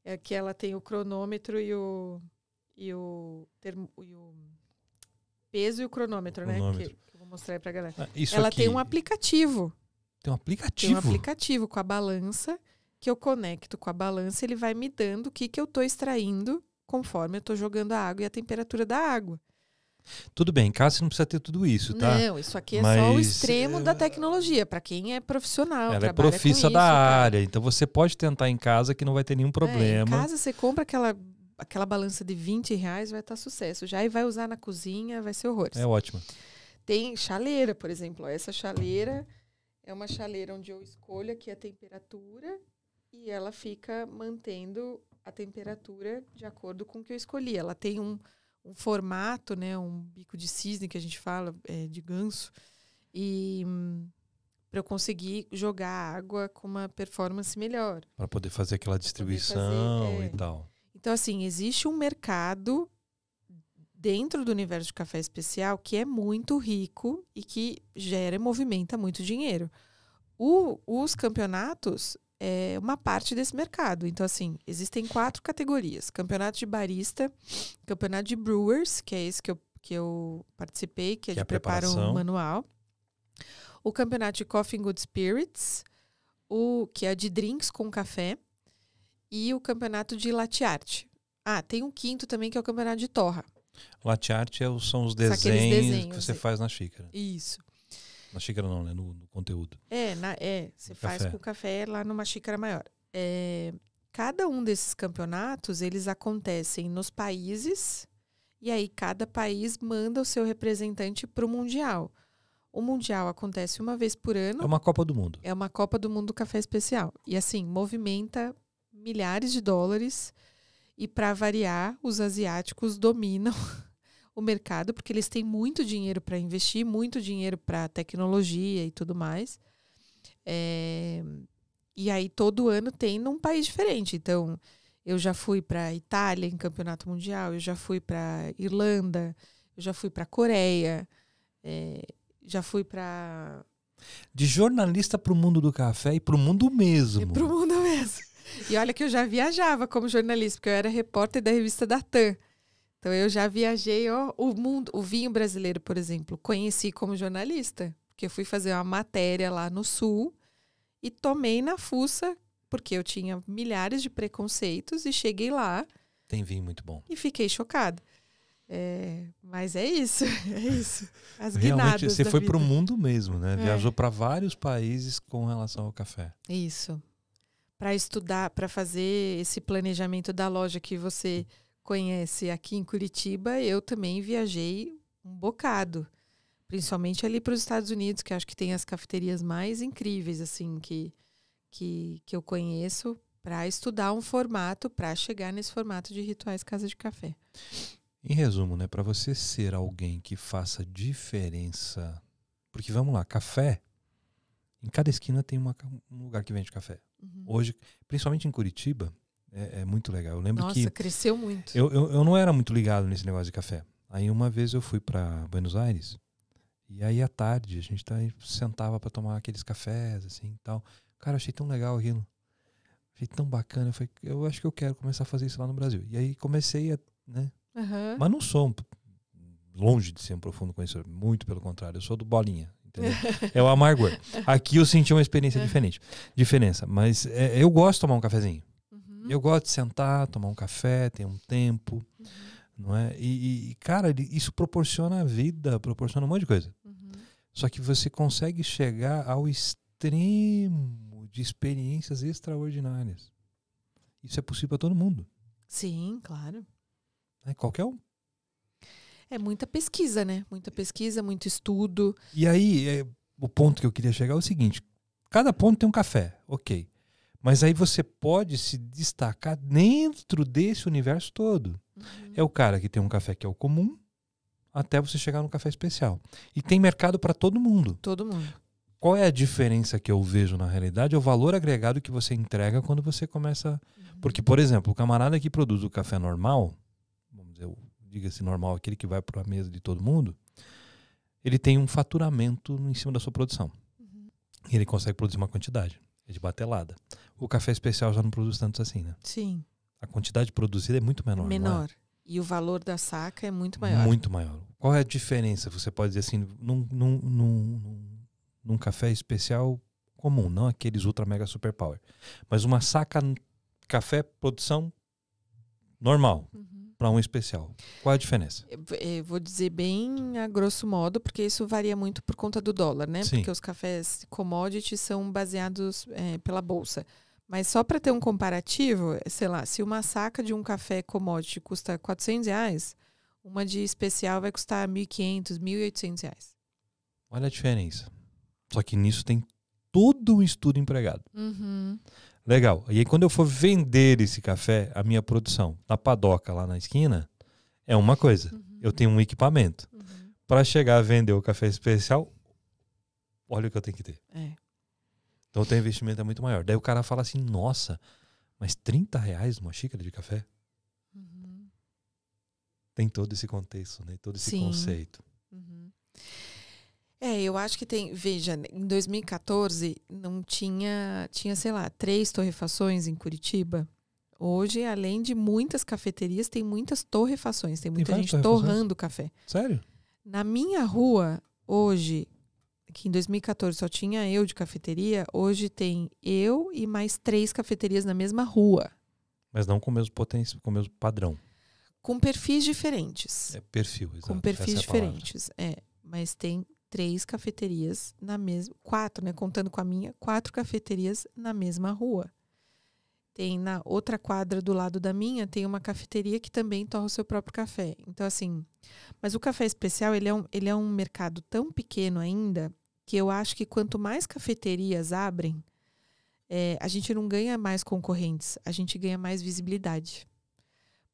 É que ela tem o cronômetro e o peso e o cronômetro, né? Que eu vou mostrar aí pra galera. Ela tem um aplicativo. Tem um aplicativo? Tem um aplicativo com a balança, que eu conecto com a balança, ele vai me dando o que eu tô extraindo conforme eu tô jogando a água e a temperatura da água. Tudo bem, em casa você não precisa ter tudo isso, tá? Não, isso aqui é só o extremo da tecnologia, para quem é profissional. Ela é profissa da área, então você pode tentar em casa que não vai ter nenhum problema. Em casa você compra aquela balança de R$20, vai estar sucesso já, e vai usar na cozinha, vai ser horrores. É ótimo. Tem chaleira, por exemplo. Essa chaleira é uma chaleira onde eu escolho aqui a temperatura e ela fica mantendo a temperatura de acordo com o que eu escolhi. Ela tem um formato, né, um bico de cisne que a gente fala, de ganso, e para eu conseguir jogar a água com uma performance melhor. Para poder fazer aquela distribuição e tal. Então, assim, existe um mercado dentro do universo de café especial que é muito rico e que gera e movimenta muito dinheiro. Os campeonatos é uma parte desse mercado. Então, assim, existem 4 categorias. Campeonato de barista, campeonato de brewers, que é esse que eu participei, que é de preparo manual. O campeonato de coffee and good spirits, que é de drinks com café. E o campeonato de latte art. Tem um 5º também, que é o campeonato de torra. Latte art são os desenhos que você faz na xícara. Isso. Na xícara não, né? No conteúdo. Você faz com o café lá numa xícara maior. Cada um desses campeonatos, eles acontecem nos países, e aí cada país manda o seu representante para o Mundial. O Mundial acontece uma vez por ano. É uma Copa do Mundo. É uma Copa do Mundo do Café Especial. E assim, movimenta milhares de dólares. E para variar, os asiáticos dominam o mercado, porque eles têm muito dinheiro para investir, muito dinheiro para tecnologia e tudo mais. E aí, todo ano tem num país diferente. Então, eu já fui para Itália em campeonato mundial, eu já fui para Irlanda, eu já fui para Coreia, já fui para... De jornalista para o mundo do café e para o mundo mesmo. Para o mundo mesmo. E olha que eu já viajava como jornalista, porque eu era repórter da revista Datan. Então eu já viajei, o vinho brasileiro, por exemplo, conheci como jornalista, porque eu fui fazer uma matéria lá no Sul e tomei na fuça, porque eu tinha milhares de preconceitos e cheguei lá. Tem vinho muito bom. E fiquei chocada. Mas é isso. As guinadas. Realmente, você foi para o vida. mundo mesmo, né? Viajou para vários países com relação ao café. Isso. Para estudar, para fazer esse planejamento da loja que você conhece aqui em Curitiba, eu também viajei um bocado. Principalmente ali para os Estados Unidos, que acho que tem as cafeterias mais incríveis, assim, que eu conheço, para estudar um formato, para chegar nesse formato de Rituais Casa de Café. Em resumo, né, para você ser alguém que faça diferença, porque vamos lá, café, em cada esquina tem um lugar que vende café. Hoje, principalmente em Curitiba, é muito legal. Eu lembro que cresceu muito. Eu não era muito ligado nesse negócio de café. Aí uma vez eu fui para Buenos Aires, e aí à tarde a gente sentava para tomar aqueles cafés assim e tal. Cara, eu achei tão legal aquilo. Achei tão bacana. Eu acho que eu quero começar a fazer isso lá no Brasil. E aí comecei a, né? Mas não sou longe de ser um profundo conhecedor. Muito pelo contrário. Eu sou do bolinha. Entendeu? É o amargor. Aqui eu senti uma experiência diferença. Mas eu gosto de tomar um cafezinho. Eu gosto de sentar, tomar um café, ter um tempo. Não é? E, cara, isso proporciona a vida, proporciona um monte de coisa. Só que você consegue chegar ao extremo de experiências extraordinárias. Isso é possível para todo mundo. Sim, claro. Qualquer um. É muita pesquisa, né? Muita pesquisa, muito estudo. E aí, o ponto que eu queria chegar é o seguinte. Cada ponto tem um café, ok. Mas aí você pode se destacar dentro desse universo todo. É o cara que tem um café que é o comum, até você chegar no café especial. E tem mercado para todo mundo. Todo mundo. Qual é a diferença que eu vejo na realidade? É o valor agregado que você entrega quando você começa... Porque, por exemplo, o camarada que produz o café normal, vamos dizer, diga-se normal, aquele que vai para a mesa de todo mundo, ele tem um faturamento em cima da sua produção. E ele consegue produzir uma quantidade. É de batelada. O café especial já não produz tanto assim, né? Sim. A quantidade produzida é muito menor. Menor. E o valor da saca é muito maior. Muito maior. Qual é a diferença? Você pode dizer assim, num café especial comum, não aqueles ultra mega super power. Mas uma saca café produção normal para um especial. Qual é a diferença? Eu vou dizer bem a grosso modo, porque isso varia muito por conta do dólar, né? Sim. Porque os cafés commodities são baseados pela bolsa. Mas só para ter um comparativo, sei lá, se uma saca de um café commodity custa R$400, uma de especial vai custar R$1.500, R$1.800. Olha a diferença. Só que nisso tem todo um estudo empregado. Legal. E aí quando eu for vender esse café, a minha produção na padoca lá na esquina, é uma coisa. Eu tenho um equipamento. Para chegar a vender o café especial, olha o que eu tenho que ter. Então o teu investimento é muito maior. Daí o cara fala assim, nossa, mas R$30 numa xícara de café? Tem todo esse contexto, né? Todo esse conceito. Eu acho que tem... Veja, em 2014 não tinha, sei lá, 3 torrefações em Curitiba. Hoje, além de muitas cafeterias, tem muitas torrefações. Tem muita gente torrando café. Sério? Na minha rua, hoje... que em 2014 só tinha eu de cafeteria, hoje tem eu e mais 3 cafeterias na mesma rua. Mas não com o mesmo potência, com o mesmo padrão. Com perfis diferentes. Perfil, exato. Com perfis diferentes, Mas tem 3 cafeterias na mesma... 4, né? Contando com a minha, 4 cafeterias na mesma rua. Tem na outra quadra do lado da minha, tem uma cafeteria que também torra o seu próprio café. Então, assim... Mas o café especial, ele é um mercado tão pequeno ainda... que eu acho que quanto mais cafeterias abrem, a gente não ganha mais concorrentes, a gente ganha mais visibilidade.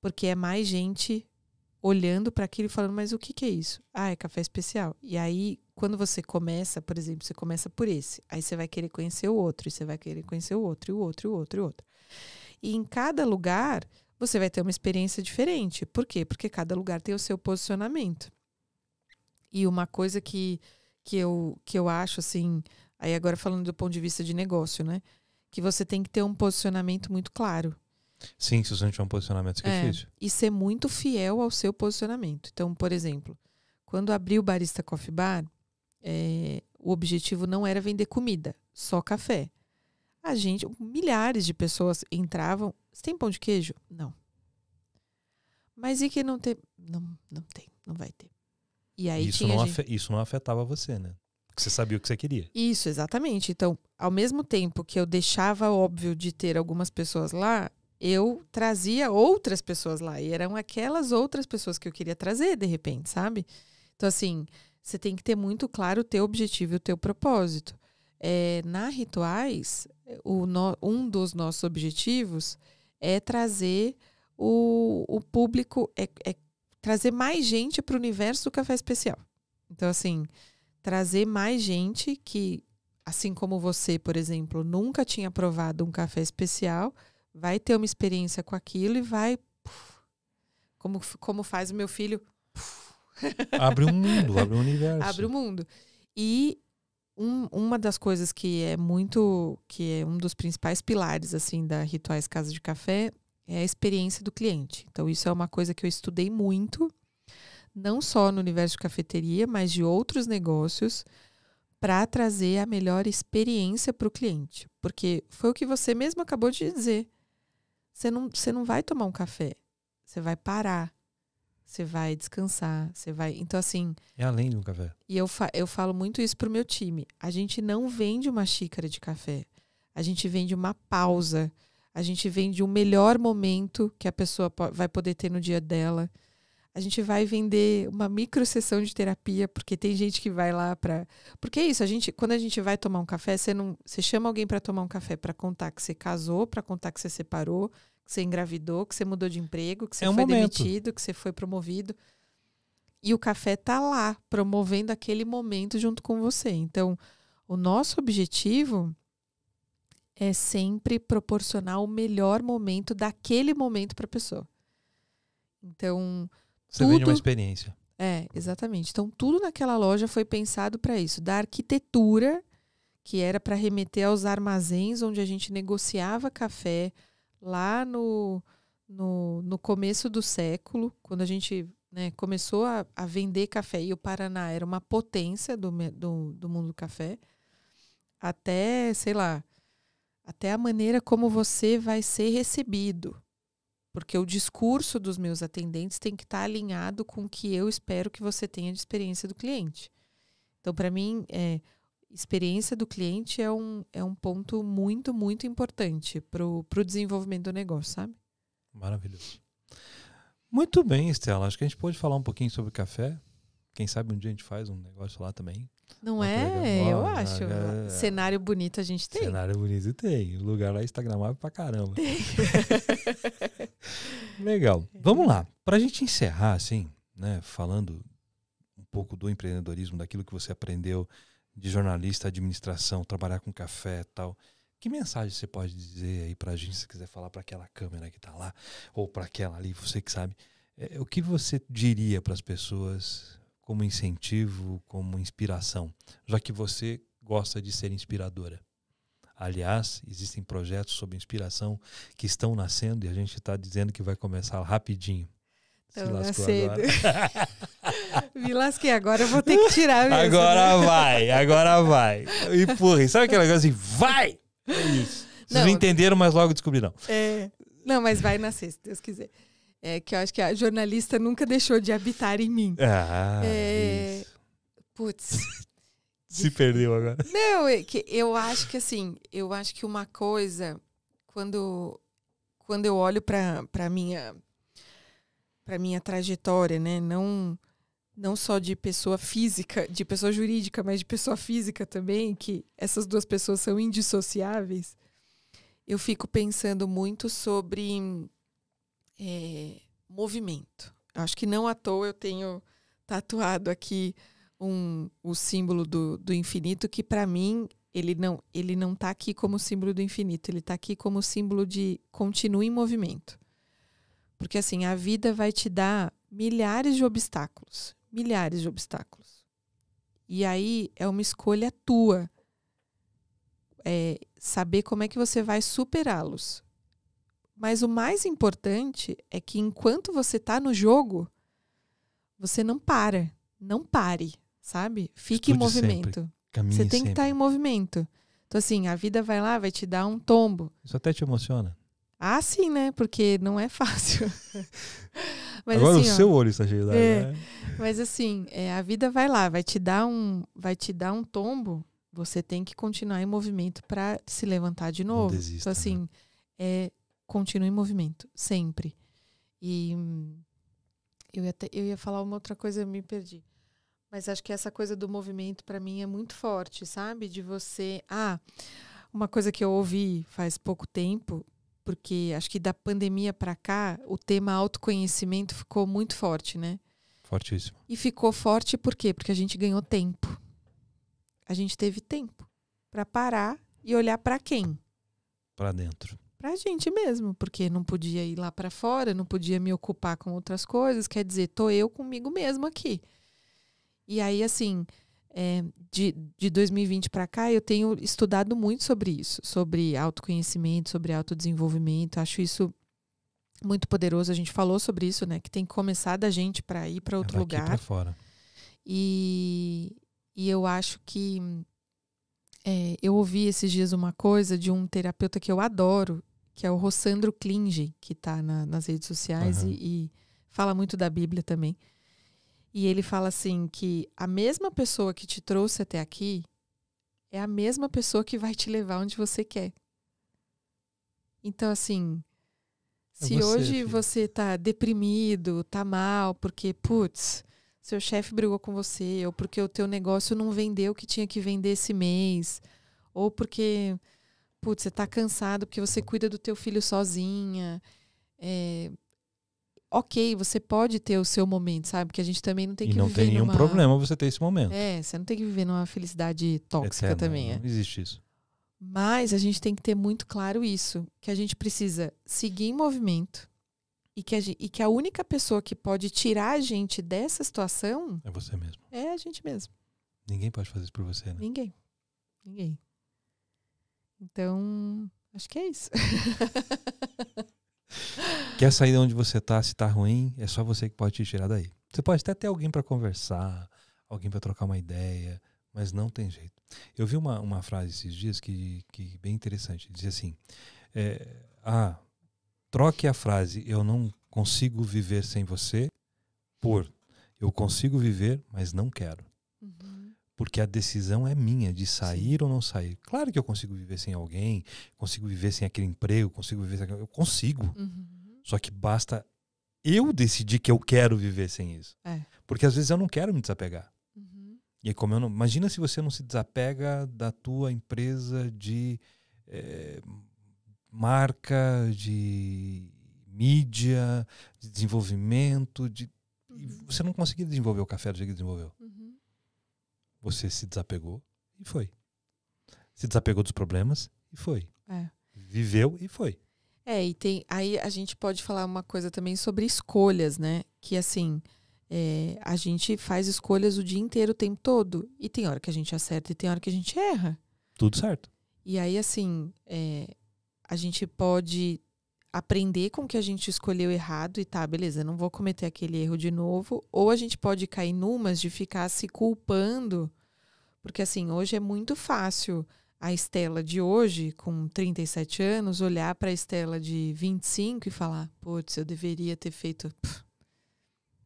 Porque é mais gente olhando para aquilo e falando, mas o que é isso? É café especial. E aí, quando você começa, por exemplo, você começa por esse, aí você vai querer conhecer o outro, e você vai querer conhecer o outro, e o outro, e o outro, e o outro. E em cada lugar, você vai ter uma experiência diferente. Por quê? Porque cada lugar tem o seu posicionamento. E uma coisa que eu acho, assim, aí agora falando do ponto de vista de negócio, né? Que você tem que ter um posicionamento muito claro. Sim, se você não tiver um posicionamento, isso é difícil. E ser muito fiel ao seu posicionamento. Então, por exemplo, quando abri o Barista Coffee Bar, o objetivo não era vender comida, só café. Milhares de pessoas entravam. Você tem pão de queijo? Não. Mas e que não tem? Não tem, não vai ter. E aí isso não afetava você, né? Porque você sabia o que você queria. Isso, exatamente. Então, ao mesmo tempo que eu deixava óbvio de ter algumas pessoas lá, eu trazia outras pessoas lá. E eram aquelas outras pessoas que eu queria trazer, de repente, sabe? Então, assim, você tem que ter muito claro o teu objetivo e o teu propósito. Na Rituais, um dos nossos objetivos é trazer o público, trazer mais gente para o universo do café especial. Então, assim, trazer mais gente que, assim como você, por exemplo, nunca tinha provado um café especial, vai ter uma experiência com aquilo e vai, como faz o meu filho, abre um mundo, abre um universo. Abre o mundo. E uma das coisas que é um dos principais pilares assim da Rituais Casa de Café é a experiência do cliente. Então, isso é uma coisa que eu estudei muito, não só no universo de cafeteria, mas de outros negócios, para trazer a melhor experiência para o cliente. Porque foi o que você mesmo acabou de dizer. Você não vai tomar um café, você vai parar, você vai descansar, você vai... Então, assim... É além do café. E eu falo muito isso pro meu time. A gente não vende uma xícara de café. A gente vende uma pausa. A gente vende o melhor momento que a pessoa vai poder ter no dia dela. A gente vai vender uma micro sessão de terapia, porque tem gente que vai lá para... Porque é isso, quando a gente vai tomar um café, você chama alguém para tomar um café para contar que você casou, para contar que você separou, que você engravidou, que você mudou de emprego, que você foi demitido, que você foi promovido. E o café tá lá, promovendo aquele momento junto com você. Então, o nosso objetivo é sempre proporcionar o melhor momento daquele momento para a pessoa. Então... Você vende uma experiência. Exatamente. Então, tudo naquela loja foi pensado para isso. Da arquitetura, que era para remeter aos armazéns onde a gente negociava café lá no começo do século, quando a gente começou a vender café. E o Paraná era uma potência do mundo do café. Até, sei lá, até a maneira como você vai ser recebido. Porque o discurso dos meus atendentes tem que estar alinhado com o que eu espero que você tenha de experiência do cliente. Então, para mim, experiência do cliente é um ponto muito, muito importante para o desenvolvimento do negócio, sabe? Maravilhoso. Muito bem, Estela. Acho que a gente pode falar um pouquinho sobre café. Quem sabe um dia a gente faz um negócio lá também. Não é? Eu acho. Cenário bonito a gente tem. Cenário bonito tem. O lugar lá é instagramável pra caramba. Legal. Vamos lá. Pra gente encerrar, assim, falando um pouco do empreendedorismo, daquilo que você aprendeu de jornalista, administração, trabalhar com café e tal. Que mensagem você pode dizer aí pra gente, se quiser falar pra aquela câmera que tá lá, ou pra aquela ali, você que sabe. O que você diria para as pessoas como incentivo, como inspiração, já que você gosta de ser inspiradora? Aliás, existem projetos sobre inspiração que estão nascendo e a gente está dizendo que vai começar rapidinho. Se lascou agora. Me lasquei, agora eu vou ter que tirar mesmo. Agora vai. Empurra. Sabe aquele negócio assim, vai! É isso. Vocês não entenderam, mas logo descobrirão. Não, mas vai nascer, se Deus quiser. Que eu acho que a jornalista nunca deixou de habitar em mim. Isso. Putz. Se perdeu agora. Não, eu acho que assim, uma coisa, quando eu olho para minha trajetória, né, não só de pessoa física, de pessoa jurídica, mas de pessoa física também, que essas duas pessoas são indissociáveis, eu fico pensando muito sobre movimento. Acho que não à toa eu tenho tatuado aqui o símbolo do infinito, que para mim ele não está aqui como símbolo do infinito, ele está aqui como símbolo de continue em movimento. Porque assim, a vida vai te dar milhares de obstáculos. E aí é uma escolha tua. Saber como é que você vai superá-los. Mas o mais importante é que enquanto você está no jogo, você não pare, sabe? Fique em movimento. Você tem que estar em movimento. Então assim, a vida vai lá, vai te dar um tombo. Isso até te emociona? Ah, sim, né? Porque não é fácil. Mas, agora assim, o seu olho está cheio d'água, né? Mas assim, a vida vai lá, vai te dar um tombo, você tem que continuar em movimento para se levantar de novo. Não desista, então assim, continuo em movimento, sempre. E eu ia falar uma outra coisa, eu me perdi. Mas acho que essa coisa do movimento, para mim, é muito forte, sabe? De você... uma coisa que eu ouvi faz pouco tempo, porque acho que da pandemia para cá, o tema autoconhecimento ficou muito forte, né? Fortíssimo. E ficou forte por quê? Porque a gente ganhou tempo. A gente teve tempo para parar e olhar para quem? Para dentro. Pra gente mesmo, porque não podia ir lá para fora, não podia me ocupar com outras coisas, quer dizer, tô eu comigo mesmo aqui. E aí, assim, de 2020 para cá, eu tenho estudado muito sobre isso, sobre autoconhecimento, sobre autodesenvolvimento, acho isso muito poderoso. A gente falou sobre isso, né, que tem que começar da gente para ir para outro lugar. Para fora. E eu acho que eu ouvi esses dias uma coisa de um terapeuta que eu adoro, que é o Rossandro Klinge, que está nas redes sociais e fala muito da Bíblia também. E ele fala assim que a mesma pessoa que te trouxe até aqui é a mesma pessoa que vai te levar onde você quer. Então, assim, se hoje você tá deprimido, tá mal, porque, putz, seu chefe brigou com você, ou porque o teu negócio não vendeu o que tinha que vender esse mês, ou porque, putz, você tá cansado porque você cuida do teu filho sozinha. Ok, você pode ter o seu momento, sabe? Porque a gente também não tem que viver numa... E não tem nenhum problema você ter esse momento. Você não tem que viver numa felicidade tóxica Eterna, também. Não existe isso. Mas a gente tem que ter muito claro isso, que a gente precisa seguir em movimento e que a única pessoa que pode tirar a gente dessa situação... É você mesmo. É a gente mesmo. Ninguém pode fazer isso por você, né? Ninguém. Então, acho que é isso. Quer sair de onde você tá, se tá ruim, é só você que pode te tirar daí. Você pode até ter alguém para conversar, alguém para trocar uma ideia, mas não tem jeito. Eu vi uma frase esses dias que bem interessante. Dizia assim, troque a frase eu não consigo viver sem você por eu consigo viver, mas não quero. Porque a decisão é minha de sair ou não sair. Claro que eu consigo viver sem alguém, consigo viver sem aquele emprego, consigo viver sem aquele... Eu consigo. Só que basta eu decidir que eu quero viver sem isso. Porque às vezes eu não quero me desapegar. E aí, como eu não... Imagina se você não se desapega da tua empresa de marca, de mídia, de desenvolvimento, e você não conseguia desenvolver o café do jeito que desenvolveu. Você se desapegou e foi. Se desapegou dos problemas e foi. Viveu e foi. E tem, aí a gente pode falar uma coisa também sobre escolhas, né? Que assim, a gente faz escolhas o dia inteiro, o tempo todo. E tem hora que a gente acerta e tem hora que a gente erra. Tudo certo. E aí, assim, a gente pode aprender com o que a gente escolheu errado e tá, beleza, não vou cometer aquele erro de novo. Ou a gente pode cair numas de ficar se culpando. Porque, assim, hoje é muito fácil a Estela de hoje, com 37 anos, olhar para a Estela de 25 e falar, putz, eu deveria ter feito...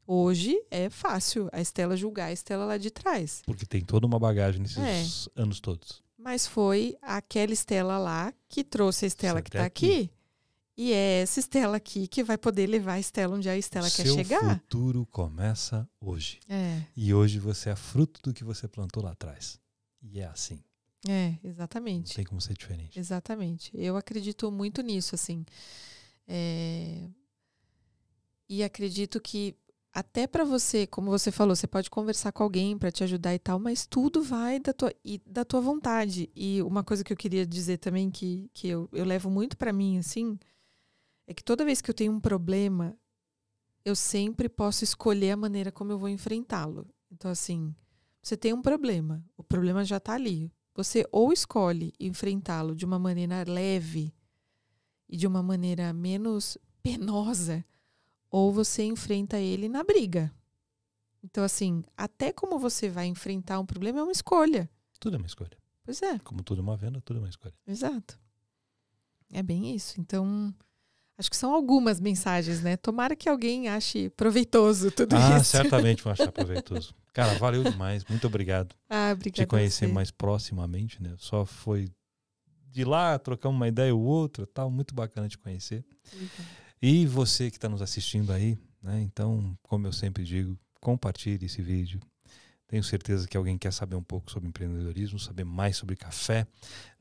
Hoje é fácil a Estela julgar a Estela lá de trás. Porque tem toda uma bagagem nesses anos todos. Mas foi aquela Estela lá que trouxe a Estela que está aqui. E é essa Estela aqui que vai poder levar a Estela onde a Estela quer chegar. Seu futuro começa hoje. E hoje você é fruto do que você plantou lá atrás. E é assim. Exatamente. Não tem como ser diferente. Exatamente. Eu acredito muito nisso, assim. E acredito que até para você, como você falou, você pode conversar com alguém para te ajudar e tal, mas tudo vai da tua vontade. E uma coisa que eu queria dizer também, que eu levo muito para mim, assim, é que toda vez que eu tenho um problema, eu sempre posso escolher a maneira como eu vou enfrentá-lo. Então, assim, você tem um problema, o problema já está ali. Você ou escolhe enfrentá-lo de uma maneira leve e de uma maneira menos penosa, ou você enfrenta ele na briga. Então, assim, até como você vai enfrentar um problema é uma escolha. Tudo é uma escolha. Pois é. Como tudo é uma venda, tudo é uma escolha. Exato. É bem isso. Então, acho que são algumas mensagens, né? Tomara que alguém ache proveitoso tudo isso. Certamente vão achar proveitoso. Cara, valeu demais. Muito obrigado. Obrigada. Te conhecer mais proximamente, né? Só foi de lá, trocamos uma ideia ou outra, tal, muito bacana te conhecer. E você que está nos assistindo aí, né? Então, como eu sempre digo, compartilhe esse vídeo. Tenho certeza que alguém quer saber um pouco sobre empreendedorismo, saber mais sobre café,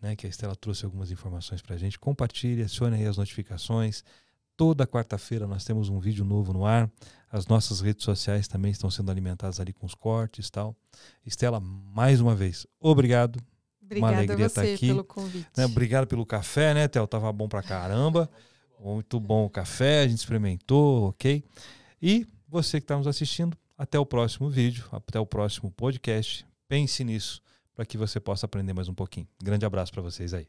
né? Que a Estela trouxe algumas informações para a gente. Compartilhe, acione aí as notificações. Toda quarta-feira nós temos um vídeo novo no ar. As nossas redes sociais também estão sendo alimentadas ali com os cortes e tal. Estela, mais uma vez, obrigado. Obrigada uma alegria a você estar aqui, pelo convite. Né? Obrigado pelo café, né, Theo? Tava bom pra caramba. Muito bom o café, a gente experimentou, ok? E você que está nos assistindo, até o próximo vídeo, até o próximo podcast. Pense nisso para que você possa aprender mais um pouquinho. Grande abraço para vocês aí.